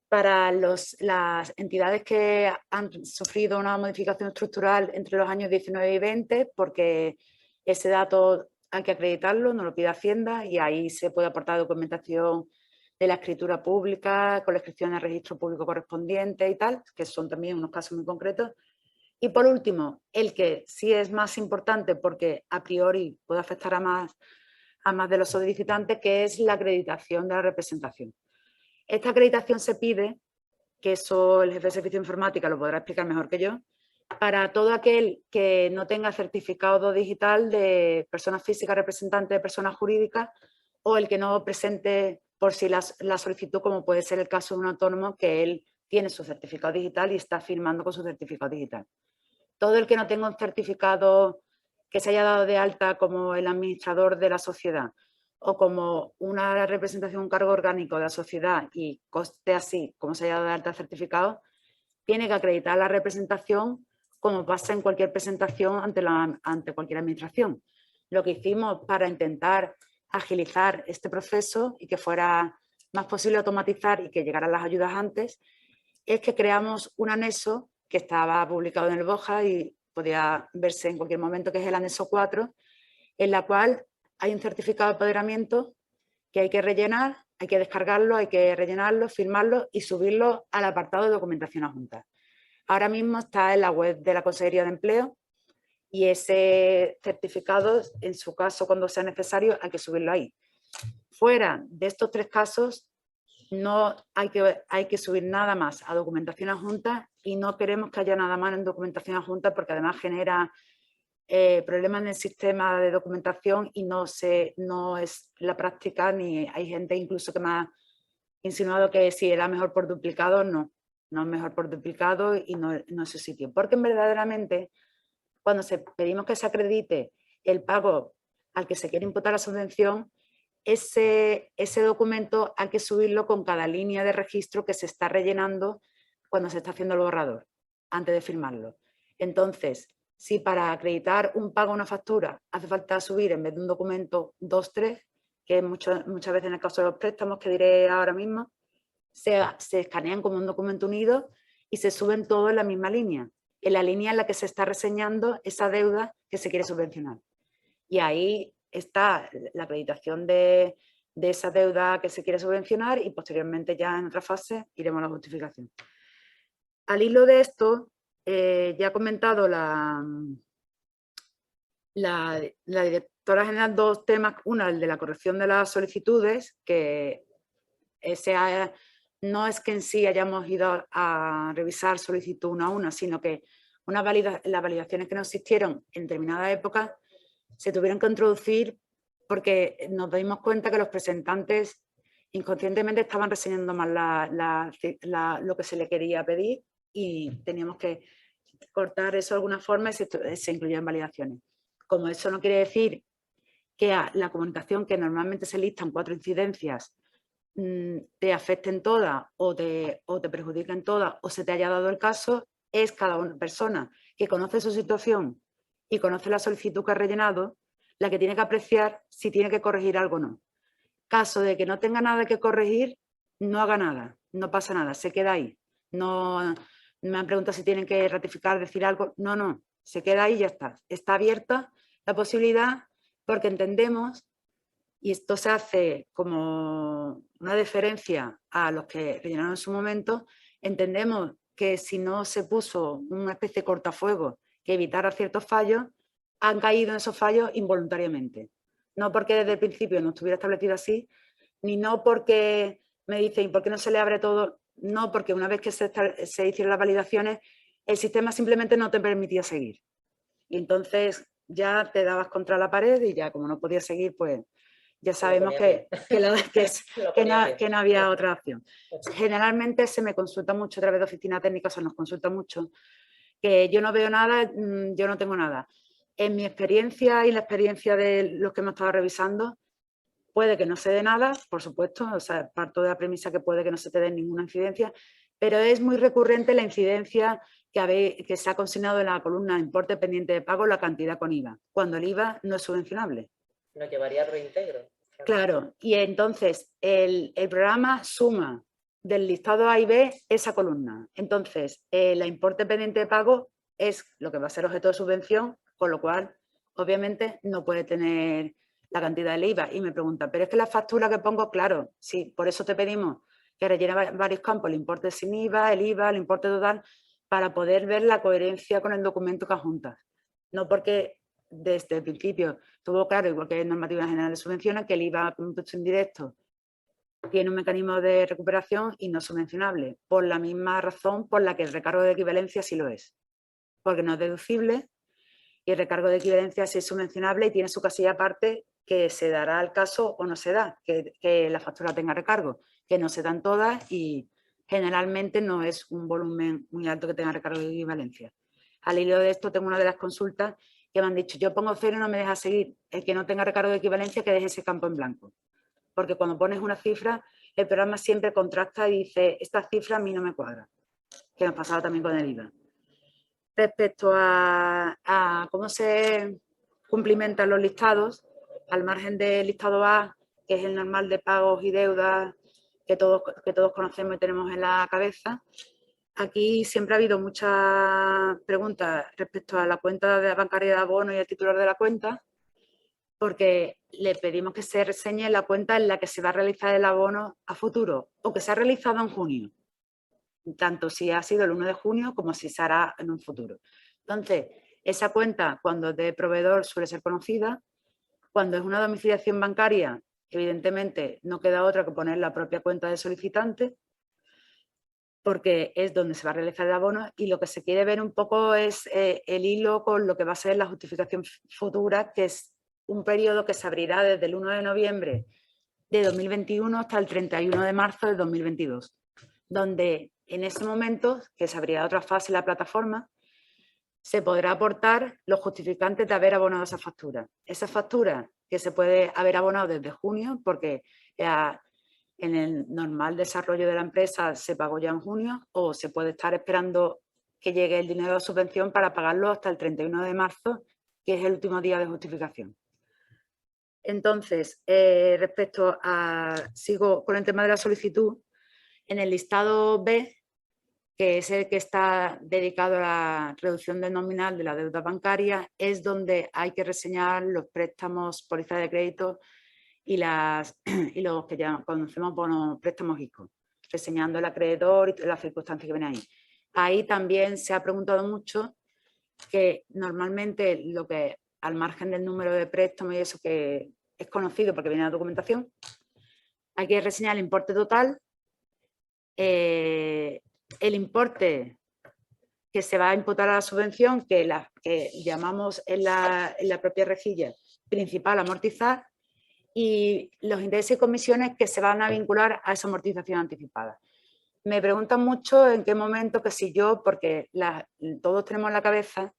para las entidades que han sufrido una modificación estructural entre los años 19 y 20, porque ese dato hay que acreditarlo, nos lo pide Hacienda y ahí se puede aportar documentación de la escritura pública, con la inscripción en el registro público correspondiente y tal, que son también unos casos muy concretos. Y por último, el que sí es más importante porque a priori puede afectar a más de los solicitantes, que es la acreditación de la representación. Esta acreditación se pide, que eso el jefe de servicio de informática lo podrá explicar mejor que yo, para todo aquel que no tenga certificado digital de persona física representante de persona jurídica o el que no presente por sí la solicitud, como puede ser el caso de un autónomo que él tiene su certificado digital y está firmando con su certificado digital. Todo el que no tenga un certificado que se haya dado de alta como el administrador de la sociedad o como una representación, un cargo orgánico de la sociedad y coste así como se haya dado de alta el certificado, tiene que acreditar la representación como pasa en cualquier presentación ante cualquier administración. Lo que hicimos para intentar agilizar este proceso y que fuera más posible automatizar y que llegaran las ayudas antes, es que creamos un anexo que estaba publicado en el BOJA y podía verse en cualquier momento, que es el anexo 4, en la cual hay un certificado de apoderamiento que hay que rellenar, hay que descargarlo, hay que rellenarlo, firmarlo y subirlo al apartado de documentación adjunta. Ahora mismo está en la web de la Consejería de Empleo y ese certificado, en su caso, cuando sea necesario, hay que subirlo ahí. Fuera de estos 3 casos, no hay que subir nada más a documentación adjunta y no queremos que haya nada más en documentación adjunta porque además genera problemas en el sistema de documentación y no es la práctica, ni hay gente incluso que me ha insinuado que si era mejor por duplicado, no es mejor por duplicado y no es su sitio. Porque verdaderamente cuando pedimos que se acredite el pago al que se quiere imputar la subvención, ese documento hay que subirlo con cada línea de registro que se está rellenando cuando se está haciendo el borrador, antes de firmarlo. Entonces, si para acreditar un pago o una factura hace falta subir en vez de un documento 2, 3, que muchas veces en el caso de los préstamos, que diré ahora mismo, se escanean como un documento unido y se suben todos en la misma línea, en la línea en la que se está reseñando esa deuda que se quiere subvencionar. Y ahí está la acreditación de de esa deuda que se quiere subvencionar y posteriormente ya en otra fase iremos a la justificación. Al hilo de esto, ya ha comentado la directora general dos temas. Una, el de la corrección de las solicitudes, que no es que en sí hayamos ido a revisar solicitud una a una, sino que las validaciones que no existieron en determinada época se tuvieron que introducir porque nos dimos cuenta que los presentantes inconscientemente estaban reseñando mal lo que se le quería pedir y teníamos que cortar eso de alguna forma y se incluían validaciones. Como eso no quiere decir que a la comunicación, que normalmente se listan 4 incidencias, te afecten todas o te perjudiquen todas o se te haya dado el caso, es cada una persona que conoce su situación y conoce la solicitud que ha rellenado la que tiene que apreciar si tiene que corregir algo o no. Caso de que no tenga nada que corregir, no haga nada, no pasa nada, se queda ahí. No me han preguntado si tienen que ratificar, decir algo. No, se queda ahí y ya está. Está abierta la posibilidad porque entendemos, y esto se hace como una deferencia a los que rellenaron en su momento, entendemos que si no se puso una especie de cortafuegos que evitara ciertos fallos, han caído en esos fallos involuntariamente. No porque desde el principio no estuviera establecido así, ni no porque me dicen, ¿por qué no se le abre todo? No, porque una vez que se hicieron las validaciones, el sistema simplemente no te permitía seguir. Y entonces ya te dabas contra la pared y ya como no podías seguir, pues ya sabemos que no había otra opción. Generalmente se me consulta mucho a través de oficina técnica, se nos consulta mucho, que yo no veo nada, yo no tengo nada. En mi experiencia y la experiencia de los que hemos estado revisando, puede que no se dé nada, por supuesto, o sea, parto de la premisa que puede que no se te dé ninguna incidencia, pero es muy recurrente la incidencia que se ha consignado en la columna importe pendiente de pago, la cantidad con IVA, cuando el IVA no es subvencionable. Nos llevaría al reintegro. Claro, y entonces el programa suma del listado A y B esa columna. Entonces, la importe pendiente de pago es lo que va a ser objeto de subvención, con lo cual, obviamente, no puede tener la cantidad del IVA. Y me pregunta, ¿pero es que la factura que pongo? Claro, sí, por eso te pedimos que rellene varios campos, el importe sin IVA, el importe total, para poder ver la coherencia con el documento que adjuntas. No porque desde el principio estuvo claro, igual que en normativa general de subvenciones, que el IVA como impuesto indirecto tiene un mecanismo de recuperación y no subvencionable, por la misma razón por la que el recargo de equivalencia sí lo es, porque no es deducible y el recargo de equivalencia sí es subvencionable y tiene su casilla aparte que se dará al caso o no se da, que la factura tenga recargo, que no se dan todas y generalmente no es un volumen muy alto que tenga recargo de equivalencia. Al hilo de esto tengo una de las consultas que me han dicho, yo pongo 0 y no me deja seguir, el que no tenga recargo de equivalencia que deje ese campo en blanco. Porque cuando pones una cifra, el programa siempre contrasta y dice, esta cifra a mí no me cuadra, que nos pasaba también con el IVA. Respecto a cómo se cumplimentan los listados, al margen del listado A, que es el normal de pagos y deudas que todos conocemos y tenemos en la cabeza, aquí siempre ha habido muchas preguntas respecto a la cuenta de la bancaria de abono y el titular de la cuenta, porque le pedimos que se reseñe la cuenta en la que se va a realizar el abono a futuro o que se ha realizado en junio, tanto si ha sido el 1 de junio como si se hará en un futuro. Entonces, esa cuenta, cuando es de proveedor, suele ser conocida. Cuando es una domiciliación bancaria, evidentemente no queda otra que poner la propia cuenta de solicitante, porque es donde se va a realizar el abono y lo que se quiere ver un poco es el hilo con lo que va a ser la justificación futura, que es un periodo que se abrirá desde el 1 de noviembre de 2021 hasta el 31 de marzo de 2022, donde en ese momento, que se abrirá otra fase en la plataforma, se podrá aportar los justificantes de haber abonado esa factura. Esa factura que se puede haber abonado desde junio, porque en el normal desarrollo de la empresa se pagó ya en junio, o se puede estar esperando que llegue el dinero de subvención para pagarlo hasta el 31 de marzo, que es el último día de justificación. Entonces, respecto a, sigo con el tema de la solicitud, en el listado B, que es el que está dedicado a la reducción del nominal de la deuda bancaria, es donde hay que reseñar los préstamos, pólizas de crédito y los que ya conocemos por préstamos ICO, reseñando el acreedor y las circunstancias que ven ahí. Ahí también se ha preguntado mucho que normalmente lo que al margen del número de préstamos y eso que es conocido porque viene en la documentación, hay que reseñar el importe total, el importe que se va a imputar a la subvención, que llamamos en la propia rejilla principal amortizar, y los intereses y comisiones que se van a vincular a esa amortización anticipada. Me preguntan mucho en qué momento, que si yo, porque todos tenemos en la cabeza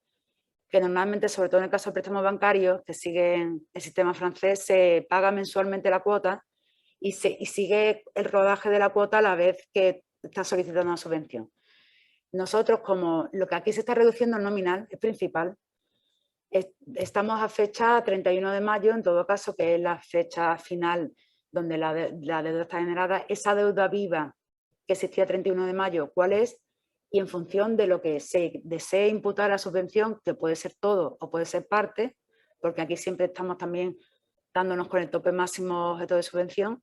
que normalmente, sobre todo en el caso de préstamos bancarios, que siguen el sistema francés, se paga mensualmente la cuota y sigue el rodaje de la cuota a la vez que está solicitando una subvención. Nosotros, como lo que aquí se está reduciendo es nominal, es principal, estamos a fecha 31 de mayo, en todo caso, que es la fecha final donde la deuda está generada. Esa deuda viva que existía 31 de mayo, ¿cuál es? Y en función de lo que se desee imputar a la subvención, que puede ser todo o puede ser parte, porque aquí siempre estamos también dándonos con el tope máximo objeto de subvención,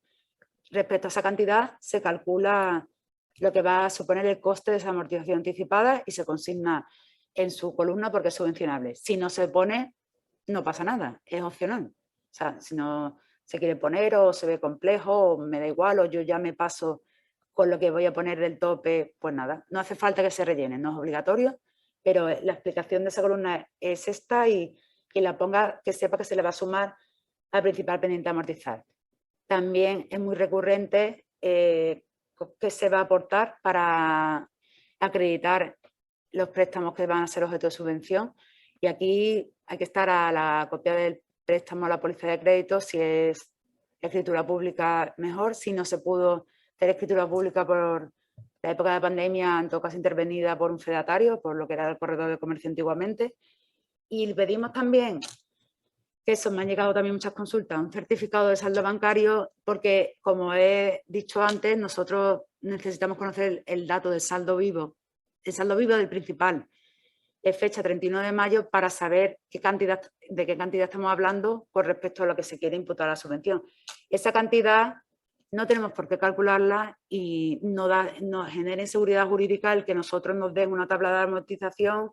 respecto a esa cantidad se calcula lo que va a suponer el coste de esa amortización anticipada y se consigna en su columna porque es subvencionable. Si no se pone, no pasa nada, es opcional. O sea, si no se quiere poner o se ve complejo o me da igual o yo ya me paso con lo que voy a poner del tope, pues nada, no hace falta que se rellene, no es obligatorio, pero la explicación de esa columna es esta y quien la ponga que sepa que se le va a sumar al principal pendiente a amortizar. También es muy recurrente que se va a aportar para acreditar los préstamos que van a ser objeto de subvención y aquí hay que estar a la copia del préstamo a la póliza de crédito, si es escritura pública mejor, si no se pudo hacer escritura pública por la época de pandemia, en todo caso intervenida por un fedatario, por lo que era el corredor de comercio antiguamente. Y pedimos también, que eso me han llegado también muchas consultas, un certificado de saldo bancario, porque como he dicho antes, nosotros necesitamos conocer el dato del saldo vivo, el saldo vivo del principal, es fecha 31 de mayo, para saber de qué cantidad estamos hablando con respecto a lo que se quiere imputar a la subvención. Esa cantidad no tenemos por qué calcularla y nos genera inseguridad jurídica el que nosotros nos den una tabla de amortización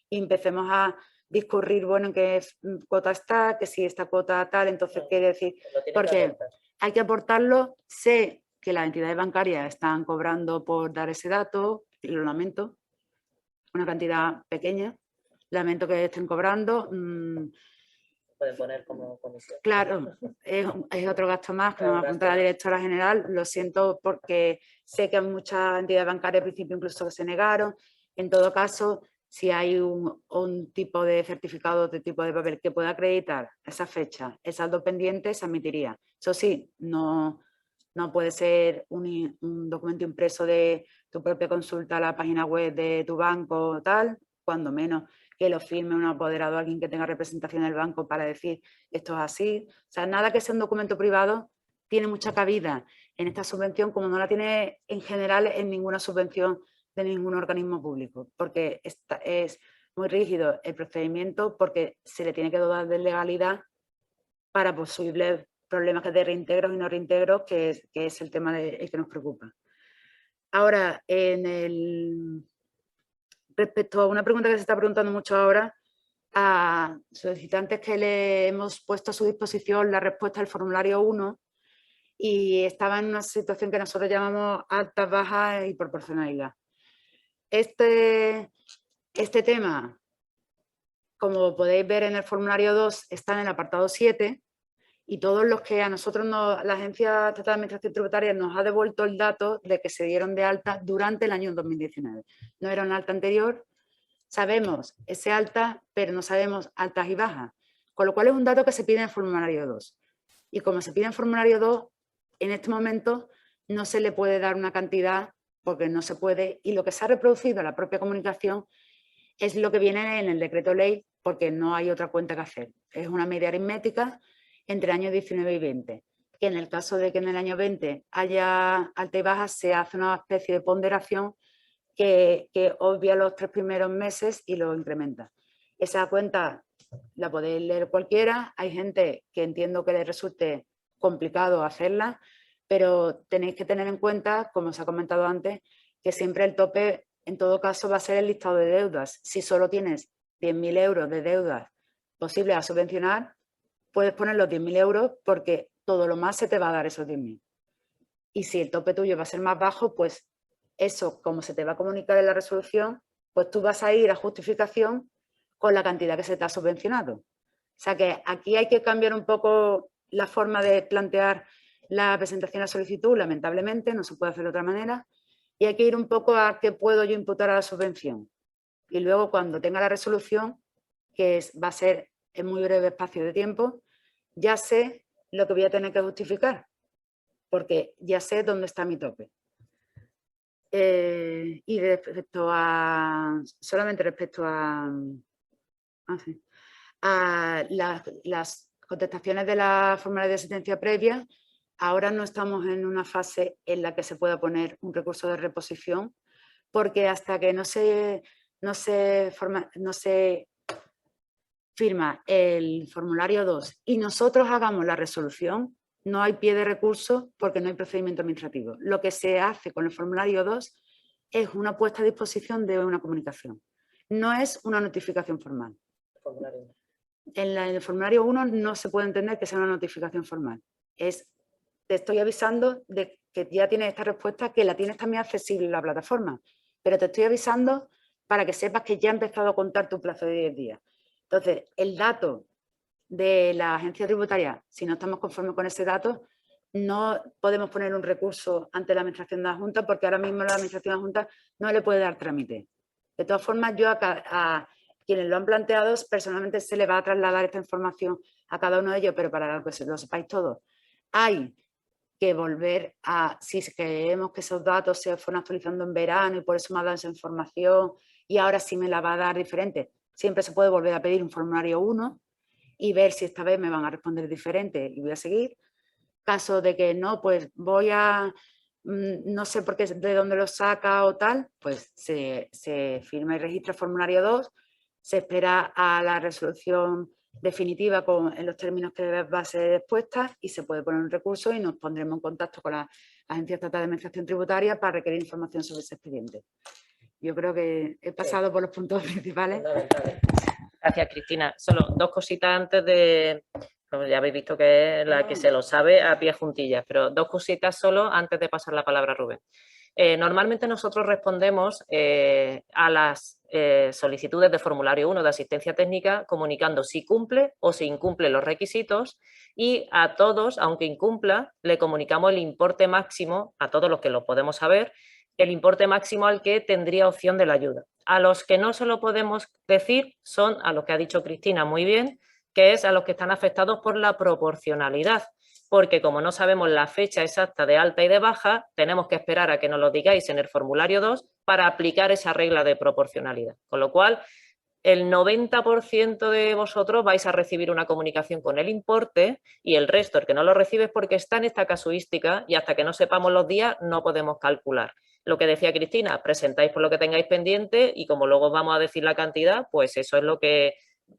y empecemos a discurrir, bueno, en qué cuota está, que si esta cuota tal, entonces quiere decir, porque hay que aportarlo. Sé que las entidades bancarias están cobrando por dar ese dato, y lo lamento, una cantidad pequeña, lamento que estén cobrando. Pueden poner como comisión. Claro, es otro gasto más que nos va a apuntar la directora general, lo siento porque sé que hay muchas entidades bancarias al principio incluso que se negaron. En todo caso, si hay un tipo de certificado, de tipo de papel que pueda acreditar esa fecha, el saldo pendiente, se admitiría. Eso sí, no puede ser un documento impreso de tu propia consulta a la página web de tu banco o tal, cuando menos que lo firme un apoderado, alguien que tenga representación del banco para decir esto es así. O sea, nada que sea un documento privado tiene mucha cabida en esta subvención, como no la tiene en general en ninguna subvención de ningún organismo público, porque es muy rígido el procedimiento, porque se le tiene que dotar de legalidad para posibles problemas de reintegros y no reintegros, que es el tema el que nos preocupa. Ahora, respecto a una pregunta que se está preguntando mucho ahora, a solicitantes que le hemos puesto a su disposición la respuesta al formulario 1 y estaba en una situación que nosotros llamamos altas, bajas y proporcionalidad. Este tema, como podéis ver en el formulario 2, está en el apartado 7 y todos los que a nosotros, la Agencia Estatal de Administración Tributaria nos ha devuelto el dato de que se dieron de alta durante el año 2019. No era un alta anterior, sabemos ese alta, pero no sabemos altas y bajas, con lo cual es un dato que se pide en el formulario 2. Y como se pide en el formulario 2, en este momento no se le puede dar una cantidad porque no se puede, y lo que se ha reproducido en la propia comunicación es lo que viene en el decreto ley, porque no hay otra cuenta que hacer. Es una media aritmética entre años 19 y 20, que en el caso de que en el año 20 haya alta y baja, se hace una especie de ponderación que obvia los 3 primeros meses y lo incrementa. Esa cuenta la podéis leer cualquiera. Hay gente que entiendo que le resulte complicado hacerla, pero tenéis que tener en cuenta, como os ha comentado antes, que siempre el tope en todo caso va a ser el listado de deudas. Si solo tienes 10.000 euros de deudas posibles a subvencionar, puedes poner los 10.000 euros porque todo lo más se te va a dar esos 10.000. Y si el tope tuyo va a ser más bajo, pues eso, como se te va a comunicar en la resolución, pues tú vas a ir a justificación con la cantidad que se te ha subvencionado. O sea que aquí hay que cambiar un poco la forma de plantear la presentación de la solicitud, lamentablemente, no se puede hacer de otra manera, y hay que ir un poco a qué puedo yo imputar a la subvención. Y luego cuando tenga la resolución, que va a ser en muy breve espacio de tiempo, ya sé lo que voy a tener que justificar, porque ya sé dónde está mi tope. Y respecto a, solamente respecto a las contestaciones de la formulario de asistencia previa, ahora no estamos en una fase en la que se pueda poner un recurso de reposición, porque hasta que no se firma el formulario 2 y nosotros hagamos la resolución, no hay pie de recurso porque no hay procedimiento administrativo. Lo que se hace con el formulario 2 es una puesta a disposición de una comunicación. No es una notificación formal. En el formulario 1 no se puede entender que sea una notificación formal. Te estoy avisando de que ya tienes esta respuesta, que la tienes también accesible en la plataforma, pero te estoy avisando para que sepas que ya ha empezado a contar tu plazo de 10 días. Entonces, el dato de la agencia tributaria, si no estamos conformes con ese dato, no podemos poner un recurso ante la administración de la Junta porque ahora mismo la administración de la Junta no le puede dar trámite. De todas formas, yo a quienes lo han planteado, personalmente se le va a trasladar esta información a cada uno de ellos, pero para que lo sepáis todos, hay que volver a, si creemos que esos datos se fueron actualizando en verano y por eso me ha dado esa información y ahora sí me la va a dar diferente, siempre se puede volver a pedir un formulario 1 y ver si esta vez me van a responder diferente y voy a seguir. Caso de que no, pues voy a, no sé por qué, de dónde lo saca o tal, pues se firma y registra el formulario 2, se espera a la resolución definitiva en los términos que va a ser expuesta y se puede poner un recurso y nos pondremos en contacto con la Agencia Estatal de Administración Tributaria para requerir información sobre ese expediente. Yo creo que he pasado por los puntos principales. Gracias, Cristina. Solo dos cositas antes de... Pues ya habéis visto que es la que se lo sabe a pie juntillas, pero dos cositas solo antes de pasar la palabra a Rubén. Normalmente nosotros respondemos a las solicitudes de formulario 1 de asistencia técnica comunicando si cumple o si incumple los requisitos y a todos, aunque incumpla, le comunicamos el importe máximo, a todos los que lo podemos saber, el importe máximo al que tendría opción de la ayuda. A los que no se lo podemos decir son a los que ha dicho Cristina muy bien, que es a los que están afectados por la proporcionalidad, porque como no sabemos la fecha exacta de alta y de baja, tenemos que esperar a que nos lo digáis en el formulario 2 para aplicar esa regla de proporcionalidad. Con lo cual, el 90% de vosotros vais a recibir una comunicación con el importe y el resto, el que no lo recibe, es porque está en esta casuística y hasta que no sepamos los días no podemos calcular. Lo que decía Cristina, presentáis por lo que tengáis pendiente y como luego os vamos a decir la cantidad, pues eso es lo que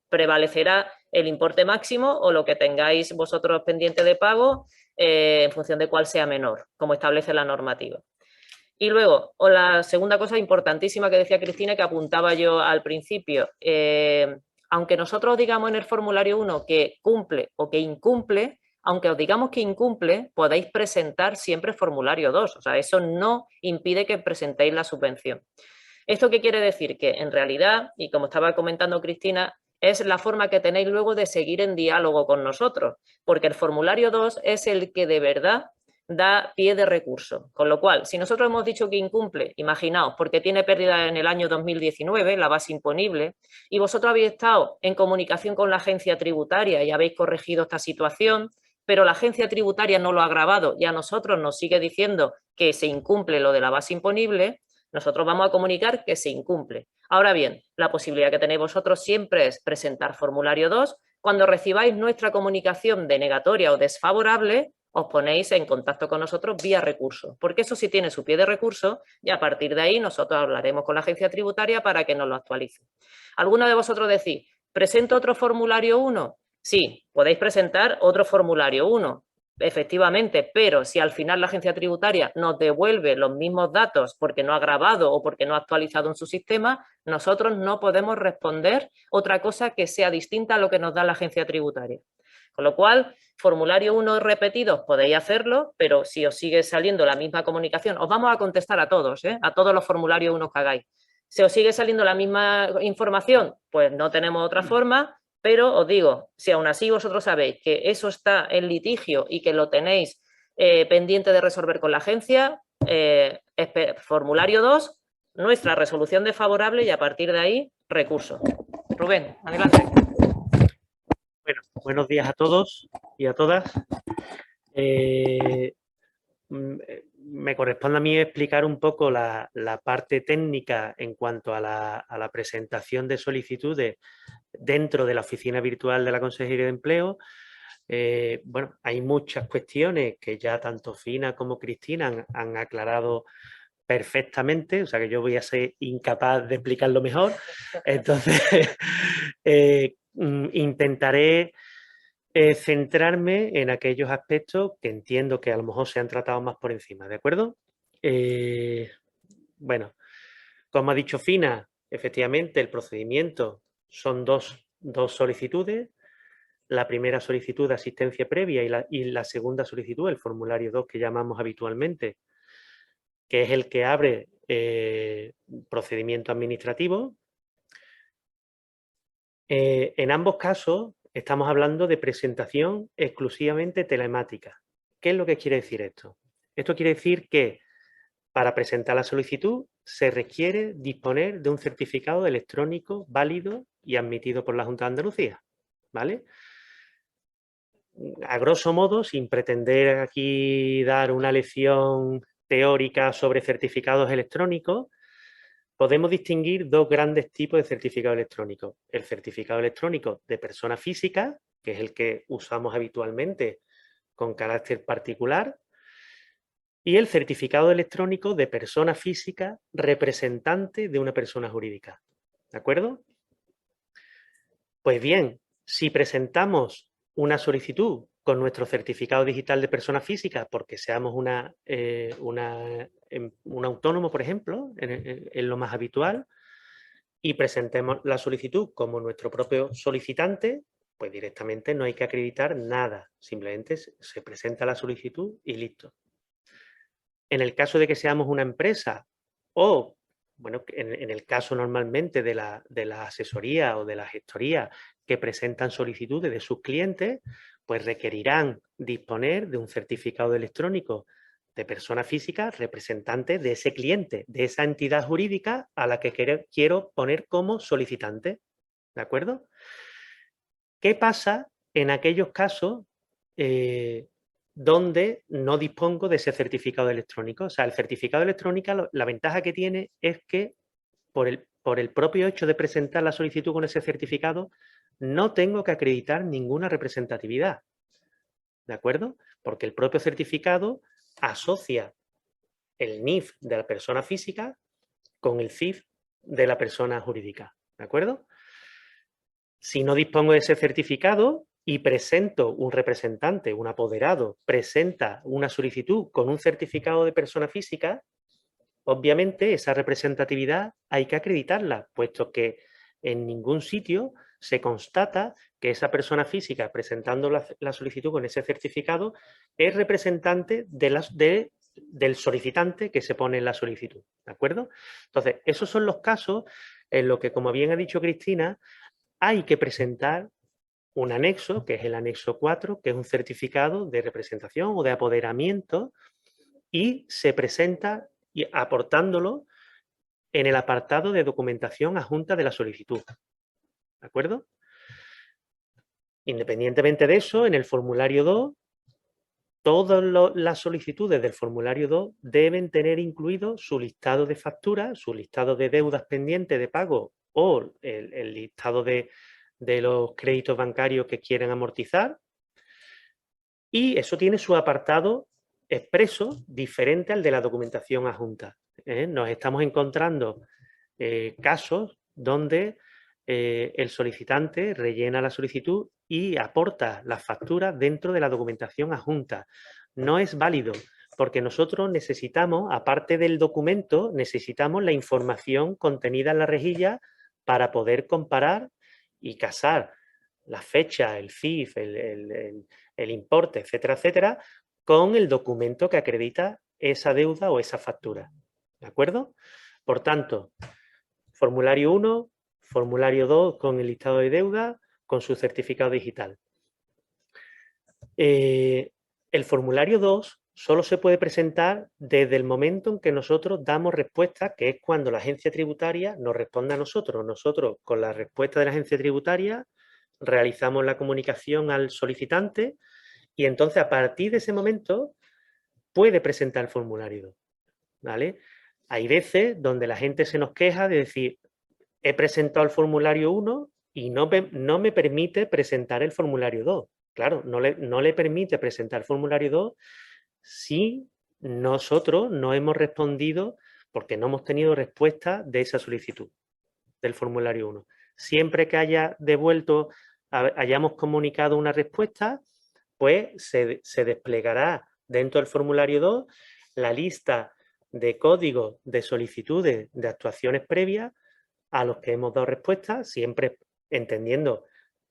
prevalecerá, el importe máximo o lo que tengáis vosotros pendiente de pago en función de cuál sea menor, como establece la normativa. Y luego, la segunda cosa importantísima que decía Cristina, que apuntaba yo al principio, aunque nosotros digamos en el formulario 1 que cumple o que incumple, aunque os digamos que incumple, podéis presentar siempre formulario 2, o sea, eso no impide que presentéis la subvención. ¿Esto qué quiere decir? Que en realidad, y como estaba comentando Cristina, es la forma que tenéis luego de seguir en diálogo con nosotros, porque el formulario 2 es el que de verdad da pie de recurso. Con lo cual, si nosotros hemos dicho que incumple, imaginaos, porque tiene pérdida en el año 2019, la base imponible, y vosotros habéis estado en comunicación con la agencia tributaria y habéis corregido esta situación, pero la agencia tributaria no lo ha grabado y a nosotros nos sigue diciendo que se incumple lo de la base imponible, nosotros vamos a comunicar que se incumple. Ahora bien, la posibilidad que tenéis vosotros siempre es presentar formulario 2. Cuando recibáis nuestra comunicación denegatoria o desfavorable, os ponéis en contacto con nosotros vía recurso, porque eso sí tiene su pie de recurso y a partir de ahí nosotros hablaremos con la agencia tributaria para que nos lo actualice. ¿Alguno de vosotros decís, presento otro formulario 1? Sí, podéis presentar otro formulario 1. efectivamente, pero si al final la agencia tributaria nos devuelve los mismos datos porque no ha grabado o porque no ha actualizado en su sistema, nosotros no podemos responder otra cosa que sea distinta a lo que nos da la agencia tributaria. Con lo cual, formulario 1 repetidos podéis hacerlo, pero si os sigue saliendo la misma comunicación, os vamos a contestar a todos, a todos los formularios 1 que hagáis. Si os sigue saliendo la misma información, pues no tenemos otra forma. Pero os digo, si aún así vosotros sabéis que eso está en litigio y que lo tenéis pendiente de resolver con la agencia, formulario 2, nuestra resolución desfavorable y a partir de ahí, recurso. Rubén, adelante. Bueno, buenos días a todos y a todas. Me corresponde a mí explicar un poco la parte técnica en cuanto a la presentación de solicitudes dentro de la oficina virtual de la Consejería de Empleo. Bueno, hay muchas cuestiones que ya tanto Fina como Cristina han aclarado perfectamente, o sea que yo voy a ser incapaz de explicarlo mejor. Entonces, intentaré centrarme en aquellos aspectos que entiendo que a lo mejor se han tratado más por encima, ¿de acuerdo? Bueno, como ha dicho Fina, efectivamente el procedimiento son dos solicitudes. La primera solicitud de asistencia previa y la segunda solicitud, el formulario 2 que llamamos habitualmente, que es el que abre procedimiento administrativo. En ambos casos estamos hablando de presentación exclusivamente telemática. ¿Qué es lo que quiere decir esto? Esto quiere decir que para presentar la solicitud se requiere disponer de un certificado electrónico válido y admitido por la Junta de Andalucía, ¿vale? A grosso modo, sin pretender aquí dar una lección teórica sobre certificados electrónicos, podemos distinguir dos grandes tipos de certificado electrónico. El certificado electrónico de persona física, que es el que usamos habitualmente con carácter particular, y el certificado electrónico de persona física representante de una persona jurídica. ¿De acuerdo? Pues bien, si presentamos una solicitud con nuestro certificado digital de persona física porque seamos un autónomo, por ejemplo, en lo más habitual, y presentemos la solicitud como nuestro propio solicitante, pues directamente no hay que acreditar nada, simplemente se presenta la solicitud y listo. En el caso de que seamos una empresa o, bueno, en el caso normalmente de la asesoría o de la gestoría que presentan solicitudes de sus clientes, pues requerirán disponer de un certificado electrónico de persona física representante de ese cliente, de esa entidad jurídica a la que quiero poner como solicitante. ¿De acuerdo? ¿Qué pasa en aquellos casos donde no dispongo de ese certificado electrónico? O sea, el certificado electrónico, la ventaja que tiene es que por el propio hecho de presentar la solicitud con ese certificado, no tengo que acreditar ninguna representatividad. ¿De acuerdo? Porque el propio certificado asocia el NIF de la persona física con el CIF de la persona jurídica. ¿De acuerdo? Si no dispongo de ese certificado y presento un representante, un apoderado, presenta una solicitud con un certificado de persona física, obviamente esa representatividad hay que acreditarla, puesto que en ningún sitio se constata que esa persona física presentando la solicitud con ese certificado es representante del solicitante que se pone en la solicitud, ¿de acuerdo? Entonces, esos son los casos en los que, como bien ha dicho Cristina, hay que presentar un anexo, que es el anexo 4, que es un certificado de representación o de apoderamiento, y se presenta aportándolo en el apartado de documentación adjunta de la solicitud. ¿De acuerdo? Independientemente de eso, en el formulario 2, todas las solicitudes del formulario 2 deben tener incluido su listado de facturas, su listado de deudas pendientes de pago o el listado de los créditos bancarios que quieren amortizar, y eso tiene su apartado expreso diferente al de la documentación adjunta. Nos estamos encontrando casos donde el solicitante rellena la solicitud y aporta las facturas dentro de la documentación adjunta. No es válido porque nosotros necesitamos, aparte del documento, necesitamos la información contenida en la rejilla para poder comparar y casar la fecha, el CIF, el importe, etcétera, etcétera, con el documento que acredita esa deuda o esa factura. ¿De acuerdo? Por tanto, formulario 1, formulario 2 con el listado de deuda, con su certificado digital. El formulario 2 solo se puede presentar desde el momento en que nosotros damos respuesta, que es cuando la agencia tributaria nos responde a nosotros. Nosotros, con la respuesta de la agencia tributaria, realizamos la comunicación al solicitante y entonces a partir de ese momento puede presentar el formulario 2. ¿Vale? Hay veces donde la gente se nos queja de decir, he presentado el formulario 1 y no me permite presentar el formulario 2. Claro, no le permite presentar el formulario 2 si nosotros no hemos respondido porque no hemos tenido respuesta de esa solicitud del formulario 1. Siempre que hayamos comunicado una respuesta, pues se desplegará dentro del formulario 2 la lista de códigos de solicitudes de actuaciones previas a los que hemos dado respuesta, siempre entendiendo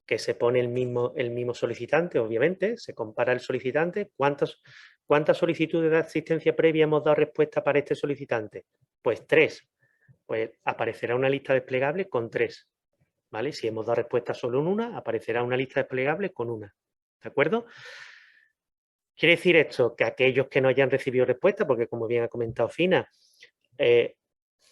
que se pone el mismo solicitante, obviamente, se compara el solicitante. ¿Cuántas solicitudes de asistencia previa hemos dado respuesta para este solicitante? Pues 3. Pues aparecerá una lista desplegable con 3. ¿Vale? Si hemos dado respuesta solo en una, aparecerá una lista desplegable con una. ¿De acuerdo? Quiere decir esto que aquellos que no hayan recibido respuesta, porque como bien ha comentado Fina,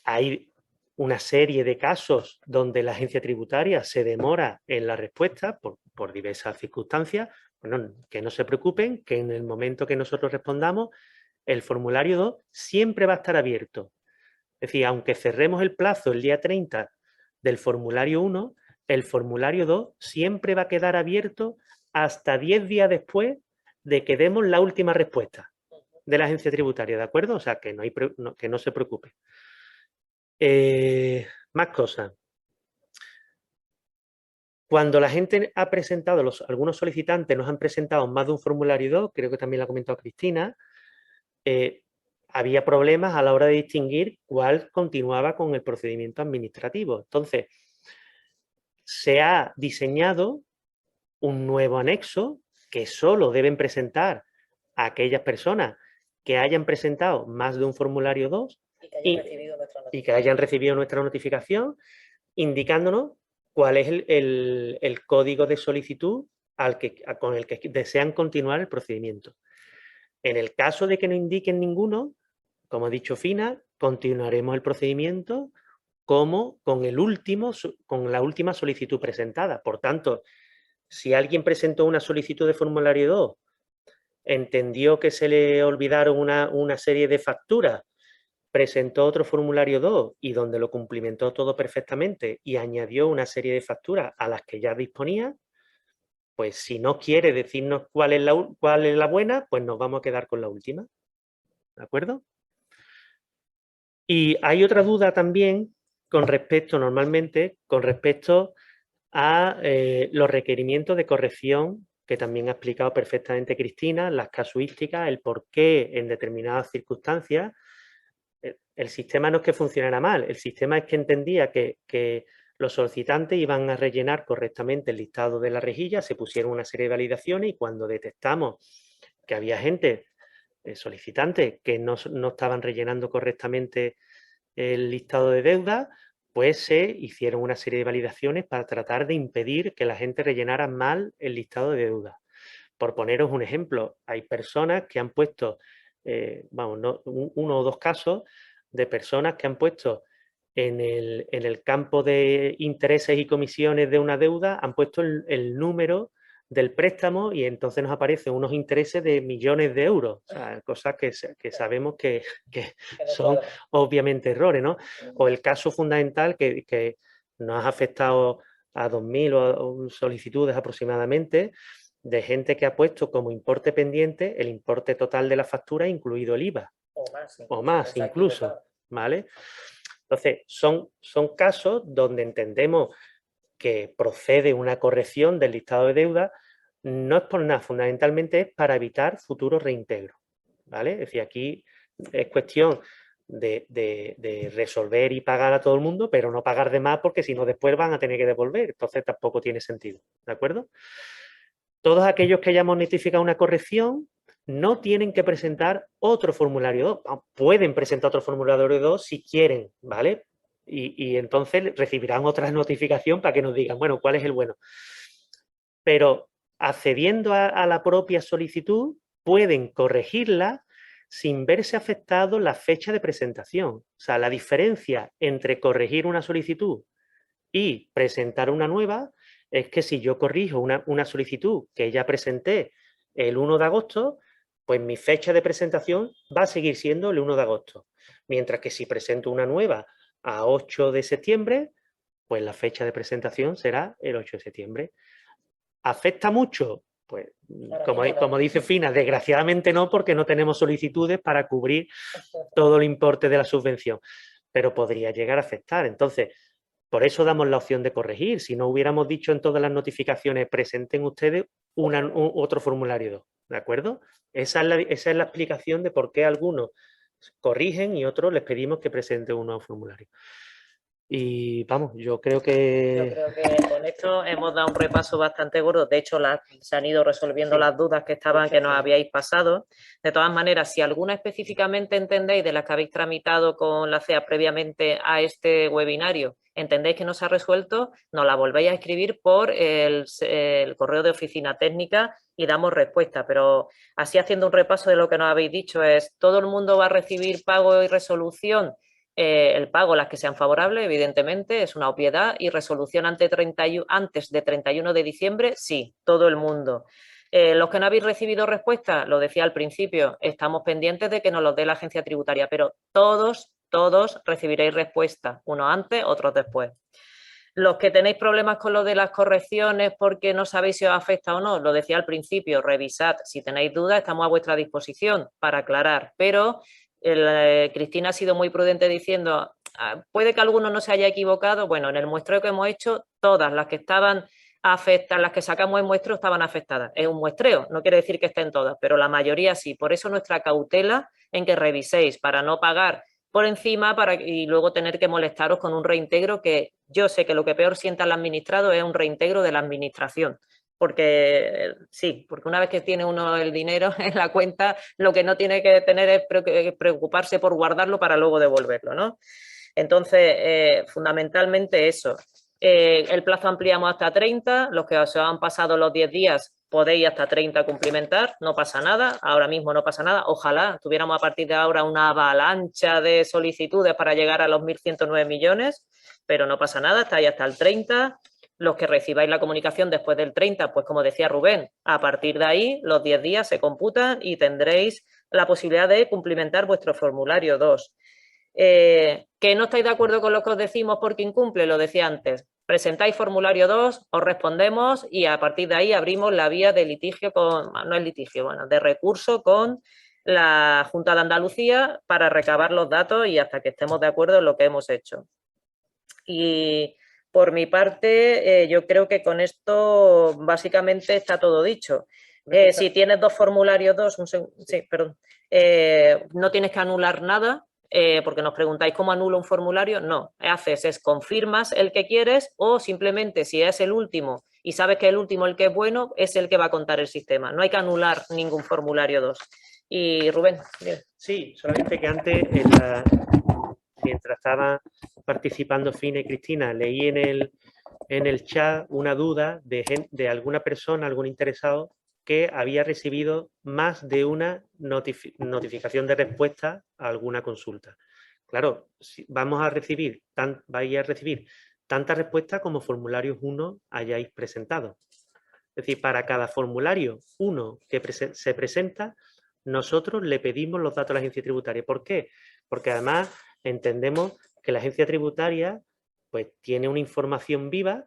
hay una serie de casos donde la agencia tributaria se demora en la respuesta por diversas circunstancias, bueno, que no se preocupen, que en el momento que nosotros respondamos, el formulario 2 siempre va a estar abierto. Es decir, aunque cerremos el plazo el día 30 del formulario 1, el formulario 2 siempre va a quedar abierto hasta 10 días después de que demos la última respuesta de la agencia tributaria, ¿de acuerdo? O sea, que no se preocupe. Más cosas. Cuando la gente ha presentado, algunos solicitantes nos han presentado más de un formulario 2, creo que también lo ha comentado Cristina, había problemas a la hora de distinguir cuál continuaba con el procedimiento administrativo. Entonces, se ha diseñado un nuevo anexo que solo deben presentar a aquellas personas que hayan presentado más de un formulario 2 y que hayan recibido nuestra notificación, indicándonos cuál es el código de solicitud con el que desean continuar el procedimiento. En el caso de que no indiquen ninguno, como ha dicho Fina, continuaremos el procedimiento como con la última solicitud presentada. Por tanto, si alguien presentó una solicitud de formulario 2, entendió que se le olvidaron una serie de facturas, presentó otro formulario 2 y donde lo cumplimentó todo perfectamente y añadió una serie de facturas a las que ya disponía, pues si no quiere decirnos cuál es la buena, pues nos vamos a quedar con la última. ¿De acuerdo? Y hay otra duda también normalmente con respecto a los requerimientos de corrección, que también ha explicado perfectamente Cristina, las casuísticas, el por qué en determinadas circunstancias. El sistema no es que funcionara mal, el sistema es que entendía que los solicitantes iban a rellenar correctamente el listado de la rejilla, se pusieron una serie de validaciones y cuando detectamos que había gente, solicitantes, que no estaban rellenando correctamente el listado de deuda, pues se hicieron una serie de validaciones para tratar de impedir que la gente rellenara mal el listado de deuda. Por poneros un ejemplo, hay personas que han puesto, uno o dos casos de personas que han puesto en el campo de intereses y comisiones de una deuda, han puesto el número del préstamo y entonces nos aparecen unos intereses de millones de euros, o sea, cosas que sabemos que son obviamente errores, ¿no? O el caso fundamental que nos ha afectado a 2.000 solicitudes aproximadamente, de gente que ha puesto como importe pendiente el importe total de la factura, incluido el IVA. O más incluso, ¿vale? Entonces, son casos donde entendemos que procede una corrección del listado de deuda, no es por nada, fundamentalmente es para evitar futuros reintegros, ¿vale? Es decir, aquí es cuestión de resolver y pagar a todo el mundo, pero no pagar de más porque si no después van a tener que devolver, entonces tampoco tiene sentido, ¿de acuerdo? Todos aquellos que hayamos notificado una corrección no tienen que presentar otro formulario 2, pueden presentar otro formulario 2 si quieren, ¿vale? Y entonces recibirán otra notificación para que nos digan, bueno, ¿cuál es el bueno? Pero accediendo a la propia solicitud, pueden corregirla sin verse afectado la fecha de presentación. O sea, la diferencia entre corregir una solicitud y presentar una nueva es que si yo corrijo una solicitud que ya presenté el 1 de agosto, pues mi fecha de presentación va a seguir siendo el 1 de agosto. Mientras que si presento una nueva a 8 de septiembre, pues la fecha de presentación será el 8 de septiembre. ¿Afecta mucho? Pues, como dice Fina, desgraciadamente no, porque no tenemos solicitudes para cubrir todo el importe de la subvención, pero podría llegar a afectar. Entonces, por eso damos la opción de corregir. Si no hubiéramos dicho en todas las notificaciones, presenten ustedes otro formulario 2, ¿de acuerdo? Esa es la explicación de por qué algunos corrigen y otros les pedimos que presenten un nuevo formulario. Y vamos, yo creo que con esto hemos dado un repaso bastante gordo. De hecho, se han ido resolviendo las dudas que estaban, que nos habíais pasado. De todas maneras, si alguna específicamente entendéis de las que habéis tramitado con la CEA previamente a este webinario, entendéis que no se ha resuelto, nos la volvéis a escribir por el correo de oficina técnica y damos respuesta. Pero así, haciendo un repaso de lo que nos habéis dicho, es ¿todo el mundo va a recibir pago y resolución? El pago, las que sean favorables, evidentemente, es una obviedad, y resolución antes de 31 de diciembre, sí, todo el mundo. Los que no habéis recibido respuesta, lo decía al principio, estamos pendientes de que nos los dé la agencia tributaria, pero todos recibiréis respuesta, unos antes, otros después. Los que tenéis problemas con lo de las correcciones porque no sabéis si os afecta o no, lo decía al principio, revisad, si tenéis dudas estamos a vuestra disposición para aclarar, pero Cristina ha sido muy prudente diciendo, puede que alguno no se haya equivocado. Bueno, en el muestreo que hemos hecho, todas las que estaban afectadas, las que sacamos en muestreo estaban afectadas. Es un muestreo, no quiere decir que estén todas, pero la mayoría sí. Por eso nuestra cautela en que reviséis, para no pagar por encima y luego tener que molestaros con un reintegro, que yo sé que lo que peor sienta al administrado es un reintegro de la administración. Porque sí, porque una vez que tiene uno el dinero en la cuenta, lo que no tiene que tener es preocuparse por guardarlo para luego devolverlo, ¿no? Entonces, fundamentalmente eso. El plazo ampliamos hasta 30, los que os han pasado los 10 días podéis hasta 30 cumplimentar, no pasa nada, ahora mismo no pasa nada. Ojalá tuviéramos a partir de ahora una avalancha de solicitudes para llegar a los 1.109 millones, pero no pasa nada, está ahí hasta el 30. Los que recibáis la comunicación después del 30, pues como decía Rubén, a partir de ahí los 10 días se computan y tendréis la posibilidad de cumplimentar vuestro formulario 2. Que no estáis de acuerdo con lo que os decimos porque incumple, lo decía antes, presentáis formulario 2, os respondemos y a partir de ahí abrimos la vía de litigio de recurso con la Junta de Andalucía para recabar los datos y hasta que estemos de acuerdo en lo que hemos hecho. Y por mi parte, yo creo que con esto básicamente está todo dicho. Si tienes dos formularios 2, no tienes que anular nada, porque nos preguntáis cómo anulo un formulario. No, confirmas el que quieres, o simplemente si es el último y sabes que el último, el que es bueno, es el que va a contar el sistema. No hay que anular ningún formulario 2. Y Rubén. Bien. Sí, solamente que antes, mientras estaba participando Fina y Cristina, leí en el chat una duda de alguna persona, algún interesado, que había recibido más de una notificación de respuesta a alguna consulta. Claro, vais a recibir tantas respuestas como formularios 1 hayáis presentado. Es decir, para cada formulario 1 que se presenta, nosotros le pedimos los datos a la agencia tributaria. ¿Por qué? Porque además entendemos que la agencia tributaria pues tiene una información viva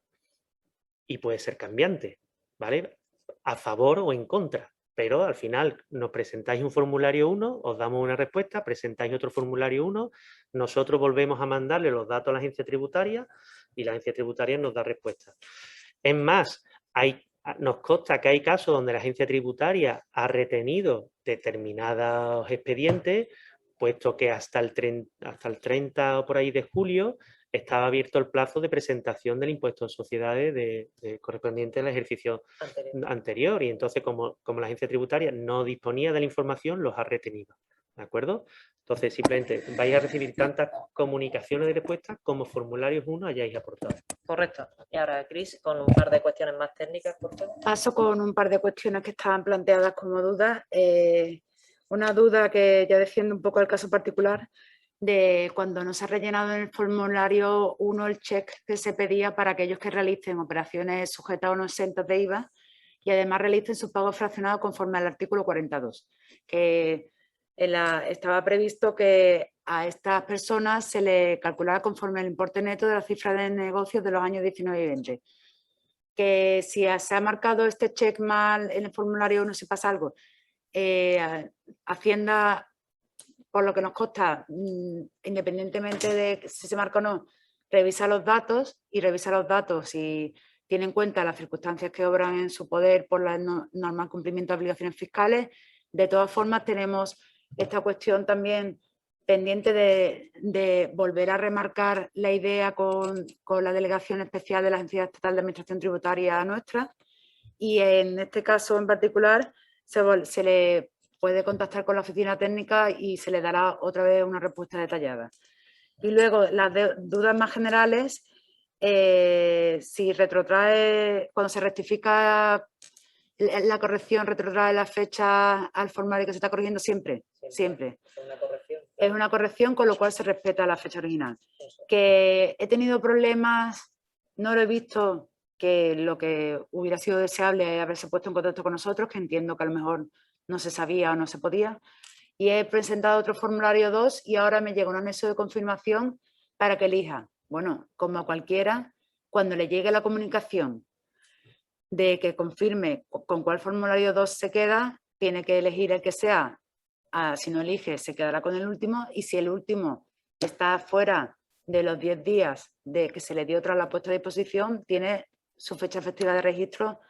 y puede ser cambiante, ¿vale? A favor o en contra. pero al final nos presentáis un formulario 1, os damos una respuesta, presentáis otro formulario 1, nosotros volvemos a mandarle los datos a la agencia tributaria y la agencia tributaria nos da respuesta. Es más, nos consta que hay casos donde la agencia tributaria ha retenido determinados expedientes, puesto que hasta el 30 o por ahí de julio estaba abierto el plazo de presentación del impuesto en sociedades correspondiente al ejercicio anterior. Y entonces, como la agencia tributaria no disponía de la información, los ha retenido. ¿De acuerdo? Entonces, simplemente vais a recibir tantas comunicaciones de respuesta como formularios 1 hayáis aportado. Correcto. Y ahora, Cris, con un par de cuestiones más técnicas, por favor. Paso con un par de cuestiones que estaban planteadas como dudas. Una duda que ya defiende un poco el caso particular de cuando no se ha rellenado en el formulario 1 el check que se pedía para aquellos que realicen operaciones sujetas o no exentas de IVA y además realicen sus pagos fraccionados conforme al artículo 42, que estaba previsto que a estas personas se le calculara conforme el importe neto de la cifra de negocios de los años 19 y 20. Que si se ha marcado este check mal en el formulario 1, si pasa algo, Hacienda, por lo que nos consta, independientemente de si se marca o no, revisa los datos y tiene en cuenta las circunstancias que obran en su poder por la normal cumplimiento de obligaciones fiscales. De todas formas, tenemos esta cuestión también pendiente de volver a remarcar la idea con la delegación especial de la Agencia Estatal de Administración Tributaria nuestra, y en este caso en particular se le puede contactar con la oficina técnica y se le dará otra vez una respuesta detallada. Y luego las dudas más generales, si retrotrae, cuando se rectifica la corrección, retrotrae la fecha al formulario que se está corrigiendo siempre. Es una corrección, con lo cual se respeta la fecha original. Que he tenido problemas, no lo he visto, que lo que hubiera sido deseable es haberse puesto en contacto con nosotros, que entiendo que a lo mejor no se sabía o no se podía. Y he presentado otro formulario 2 y ahora me llega un anexo de confirmación para que elija. Bueno, como a cualquiera, cuando le llegue la comunicación de que confirme con cuál formulario 2 se queda, tiene que elegir el que sea. Si no elige, se quedará con el último, y si el último está fuera de los 10 días de que se le dio tras la puesta a disposición, tiene su fecha efectiva de registro,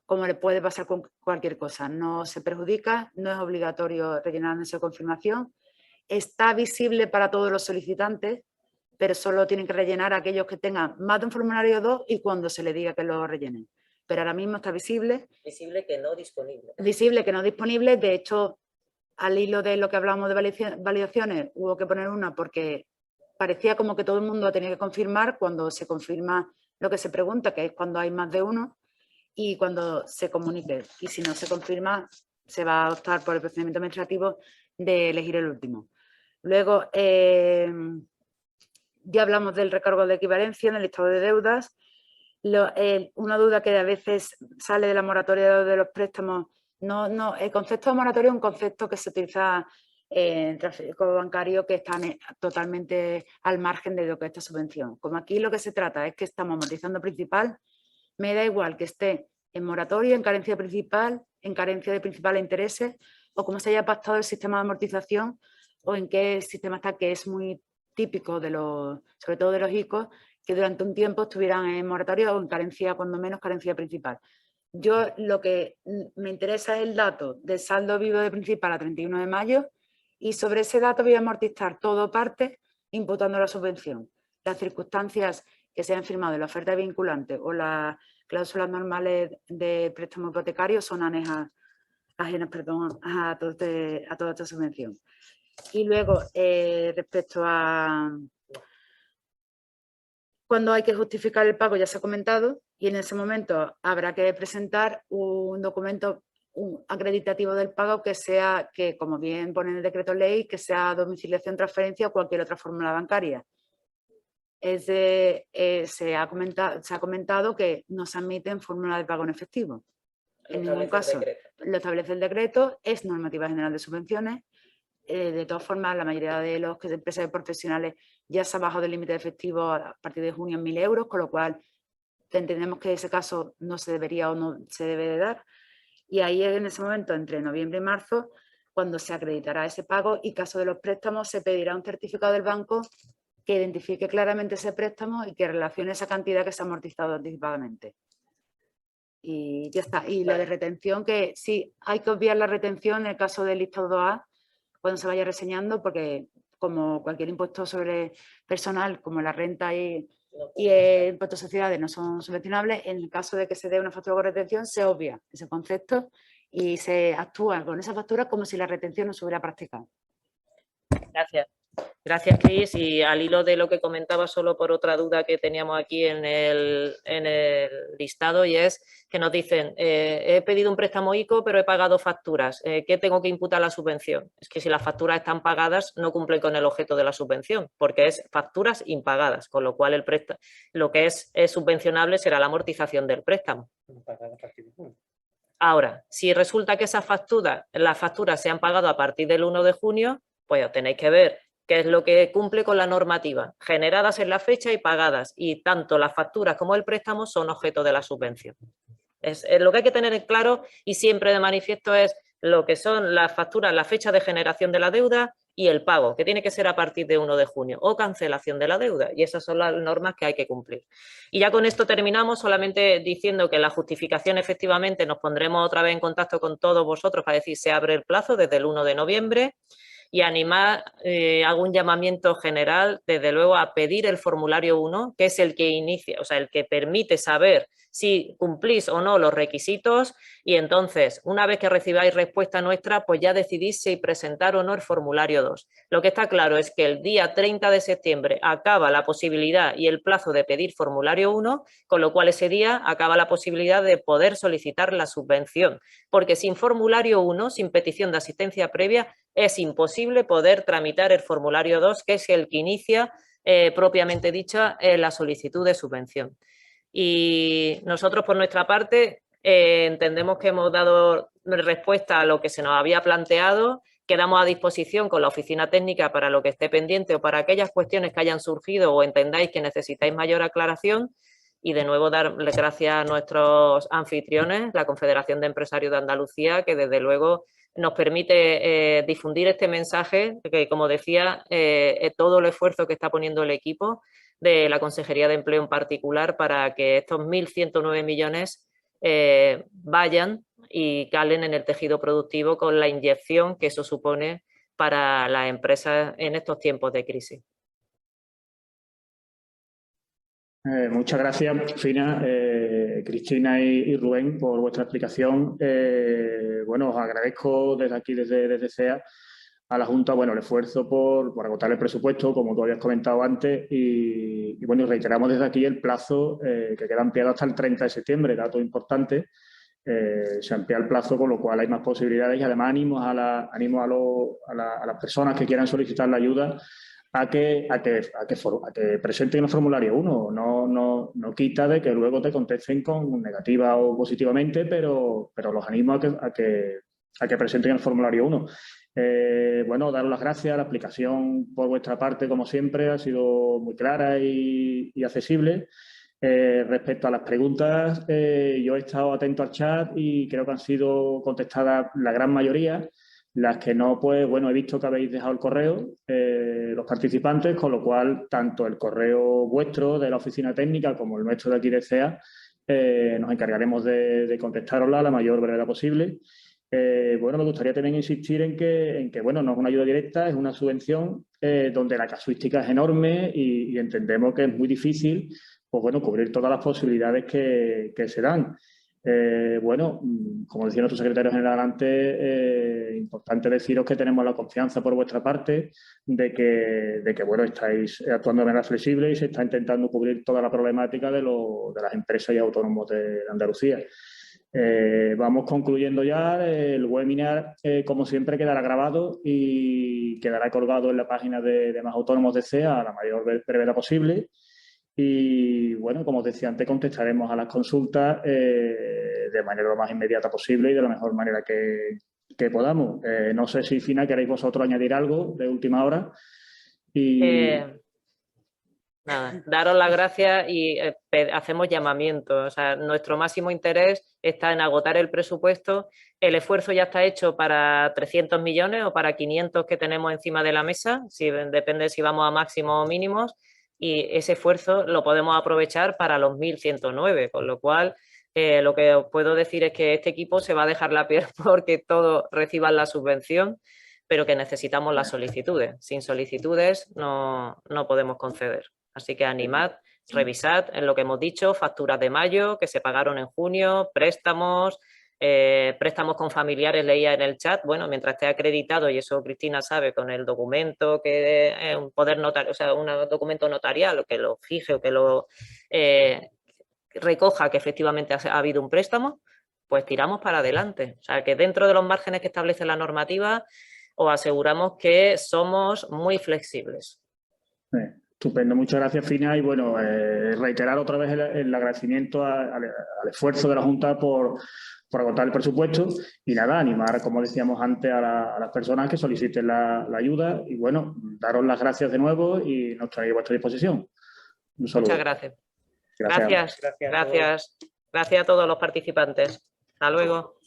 como le puede pasar con cualquier cosa. No se perjudica, no es obligatorio rellenar anexo de confirmación, está visible para todos los solicitantes, pero solo tienen que rellenar aquellos que tengan más de un formulario 2 y cuando se le diga que lo rellenen. Pero ahora mismo está visible. Visible que no disponible. Visible que no disponible. De hecho, al hilo de lo que hablamos de validaciones, hubo que poner una porque parecía como que todo el mundo tenía que confirmar. Cuando se confirma lo que se pregunta, que es cuando hay más de uno, y cuando se comunique. Y si no se confirma, se va a optar por el procedimiento administrativo de elegir el último. Luego, ya hablamos del recargo de equivalencia en el listado de deudas. Una duda que a veces sale de la moratoria de los préstamos. El concepto de moratoria es un concepto que se utiliza en tráfico bancario, que está totalmente al margen de lo que es esta subvención. Como aquí lo que se trata es que estamos amortizando principal, me da igual que esté en moratoria, en carencia principal, en carencia de principal e intereses, o cómo se haya pactado el sistema de amortización, o en qué sistema está, que es muy típico sobre todo de los ICOs, que durante un tiempo estuvieran en moratoria o en carencia, cuando menos carencia principal. Yo lo que me interesa es el dato del saldo vivo de principal a 31 de mayo, y sobre ese dato voy a amortizar todo o parte imputando la subvención. Las circunstancias que se han firmado en la oferta vinculante o las cláusulas normales de préstamo hipotecario son ajenas a toda esta subvención. Y luego, respecto a cuando hay que justificar el pago, ya se ha comentado, y en ese momento habrá que presentar un documento acreditativo del pago que, como bien pone en el decreto ley, que sea domiciliación, transferencia o cualquier otra fórmula bancaria. Se ha comentado que no se admiten fórmulas de pago en efectivo. En ningún caso. Lo establece el decreto, es normativa general de subvenciones. De todas formas, la mayoría de los empresas profesionales ya se ha bajado el límite de efectivo a partir de junio en 1.000 euros, con lo cual entendemos que ese caso no se debería o no se debe de dar. Y ahí en ese momento, entre noviembre y marzo, cuando se acreditará ese pago y caso de los préstamos se pedirá un certificado del banco que identifique claramente ese préstamo y que relacione esa cantidad que se ha amortizado anticipadamente. Y ya está. Y lo de retención, que sí, hay que obviar la retención en el caso del listado 2A cuando se vaya reseñando, porque como cualquier impuesto sobre personal, como la renta y el impuesto de sociedades no son subvencionables, en el caso de que se dé una factura con retención, se obvia ese concepto y se actúa con esa factura como si la retención no se hubiera practicado. Gracias. Gracias, Cris. Y al hilo de lo que comentaba, solo por otra duda que teníamos aquí en el listado, y es que nos dicen, he pedido un préstamo ICO, pero he pagado facturas. ¿Qué tengo que imputar a la subvención? Es que si las facturas están pagadas, no cumplen con el objeto de la subvención, porque es facturas impagadas, con lo cual lo que es subvencionable será la amortización del préstamo. Ahora, si resulta que las facturas se han pagado a partir del 1 de junio, pues tenéis que ver qué es lo que cumple con la normativa, generadas en la fecha y pagadas, y tanto las facturas como el préstamo son objeto de la subvención. Es lo que hay que tener en claro y siempre de manifiesto es lo que son las facturas, la fecha de generación de la deuda y el pago, que tiene que ser a partir de 1 de junio, o cancelación de la deuda, y esas son las normas que hay que cumplir. Y ya con esto terminamos, solamente diciendo que la justificación efectivamente nos pondremos otra vez en contacto con todos vosotros para decir se abre el plazo desde el 1 de noviembre, y animar, hago un llamamiento general, desde luego, a pedir el formulario 1, que es el que inicia, o sea, el que permite saber si cumplís o no los requisitos, y entonces, una vez que recibáis respuesta nuestra, pues ya decidís si presentar o no el formulario 2. Lo que está claro es que el día 30 de septiembre acaba la posibilidad y el plazo de pedir formulario 1, con lo cual ese día acaba la posibilidad de poder solicitar la subvención, porque sin formulario 1, sin petición de asistencia previa, es imposible poder tramitar el formulario 2, que es el que inicia propiamente dicha la solicitud de subvención. Y nosotros, por nuestra parte, entendemos que hemos dado respuesta a lo que se nos había planteado. Quedamos a disposición con la oficina técnica para lo que esté pendiente o para aquellas cuestiones que hayan surgido o entendáis que necesitáis mayor aclaración. Y de nuevo darles gracias a nuestros anfitriones, la Confederación de Empresarios de Andalucía, que desde luego nos permite difundir este mensaje, que como decía, todo el esfuerzo que está poniendo el equipo de la Consejería de Empleo en particular para que estos 1.109 millones vayan y calen en el tejido productivo con la inyección que eso supone para las empresas en estos tiempos de crisis. Muchas gracias, Fina, Cristina y Rubén, por vuestra explicación. Bueno, os agradezco desde aquí, desde CEA, a la Junta, bueno, el esfuerzo por agotar el presupuesto, como tú habías comentado antes, y bueno, reiteramos desde aquí el plazo que queda ampliado hasta el 30 de septiembre, dato importante. Se amplía el plazo, con lo cual hay más posibilidades, y además animo a las personas que quieran solicitar la ayuda a que presenten el formulario 1. No quita de que luego te contesten con negativa o positivamente, pero los animo a que presenten el formulario 1. Bueno, daros las gracias. La explicación por vuestra parte, como siempre, ha sido muy clara y accesible. Respecto a las preguntas, yo he estado atento al chat y creo que han sido contestadas la gran mayoría. Las que no, pues bueno, he visto que habéis dejado el correo, los participantes, con lo cual tanto el correo vuestro de la oficina técnica como el nuestro de aquí de CEA, nos encargaremos de contestarosla a la mayor brevedad posible. Bueno, me gustaría también insistir en que bueno, no es una ayuda directa, es una subvención donde la casuística es enorme y entendemos que es muy difícil, pues bueno, cubrir todas las posibilidades que se dan. Bueno, como decía nuestro secretario general antes, importante deciros que tenemos la confianza por vuestra parte de que bueno, estáis actuando de manera flexible y se está intentando cubrir toda la problemática de las empresas y autónomos de Andalucía. Vamos concluyendo ya. El webinar, como siempre, quedará grabado y quedará colgado en la página de Más Autónomos de CEA a la mayor brevedad posible. Y bueno, como os decía antes, contestaremos a las consultas de manera lo más inmediata posible y de la mejor manera que podamos. No sé si, Fina, queréis vosotros añadir algo de última hora. Nada, daros las gracias y hacemos llamamiento. O sea, nuestro máximo interés está en agotar el presupuesto. El esfuerzo ya está hecho para 300 millones o para 500 que tenemos encima de la mesa, depende si vamos a máximos o mínimos, y ese esfuerzo lo podemos aprovechar para los 1.109, con lo cual lo que os puedo decir es que este equipo se va a dejar la piel porque todos reciban la subvención, pero que necesitamos las solicitudes. Sin solicitudes no podemos conceder. Así que animad, revisad en lo que hemos dicho, facturas de mayo que se pagaron en junio, préstamos, préstamos con familiares, leía en el chat. Bueno, mientras esté acreditado, y eso Cristina sabe, con el documento que es un poder notario, o sea, un documento notarial, o que lo fije o que lo recoja que efectivamente ha habido un préstamo, pues tiramos para adelante. O sea, que dentro de los márgenes que establece la normativa, os aseguramos que somos muy flexibles. Estupendo, muchas gracias, Fina. Y bueno, reiterar otra vez el agradecimiento al esfuerzo de la Junta por agotar el presupuesto y nada, animar, como decíamos antes, a las personas que soliciten la ayuda y bueno, daros las gracias de nuevo y nos traéis a vuestra disposición. Un saludo. Muchas gracias. Gracias a todos los participantes. Hasta luego.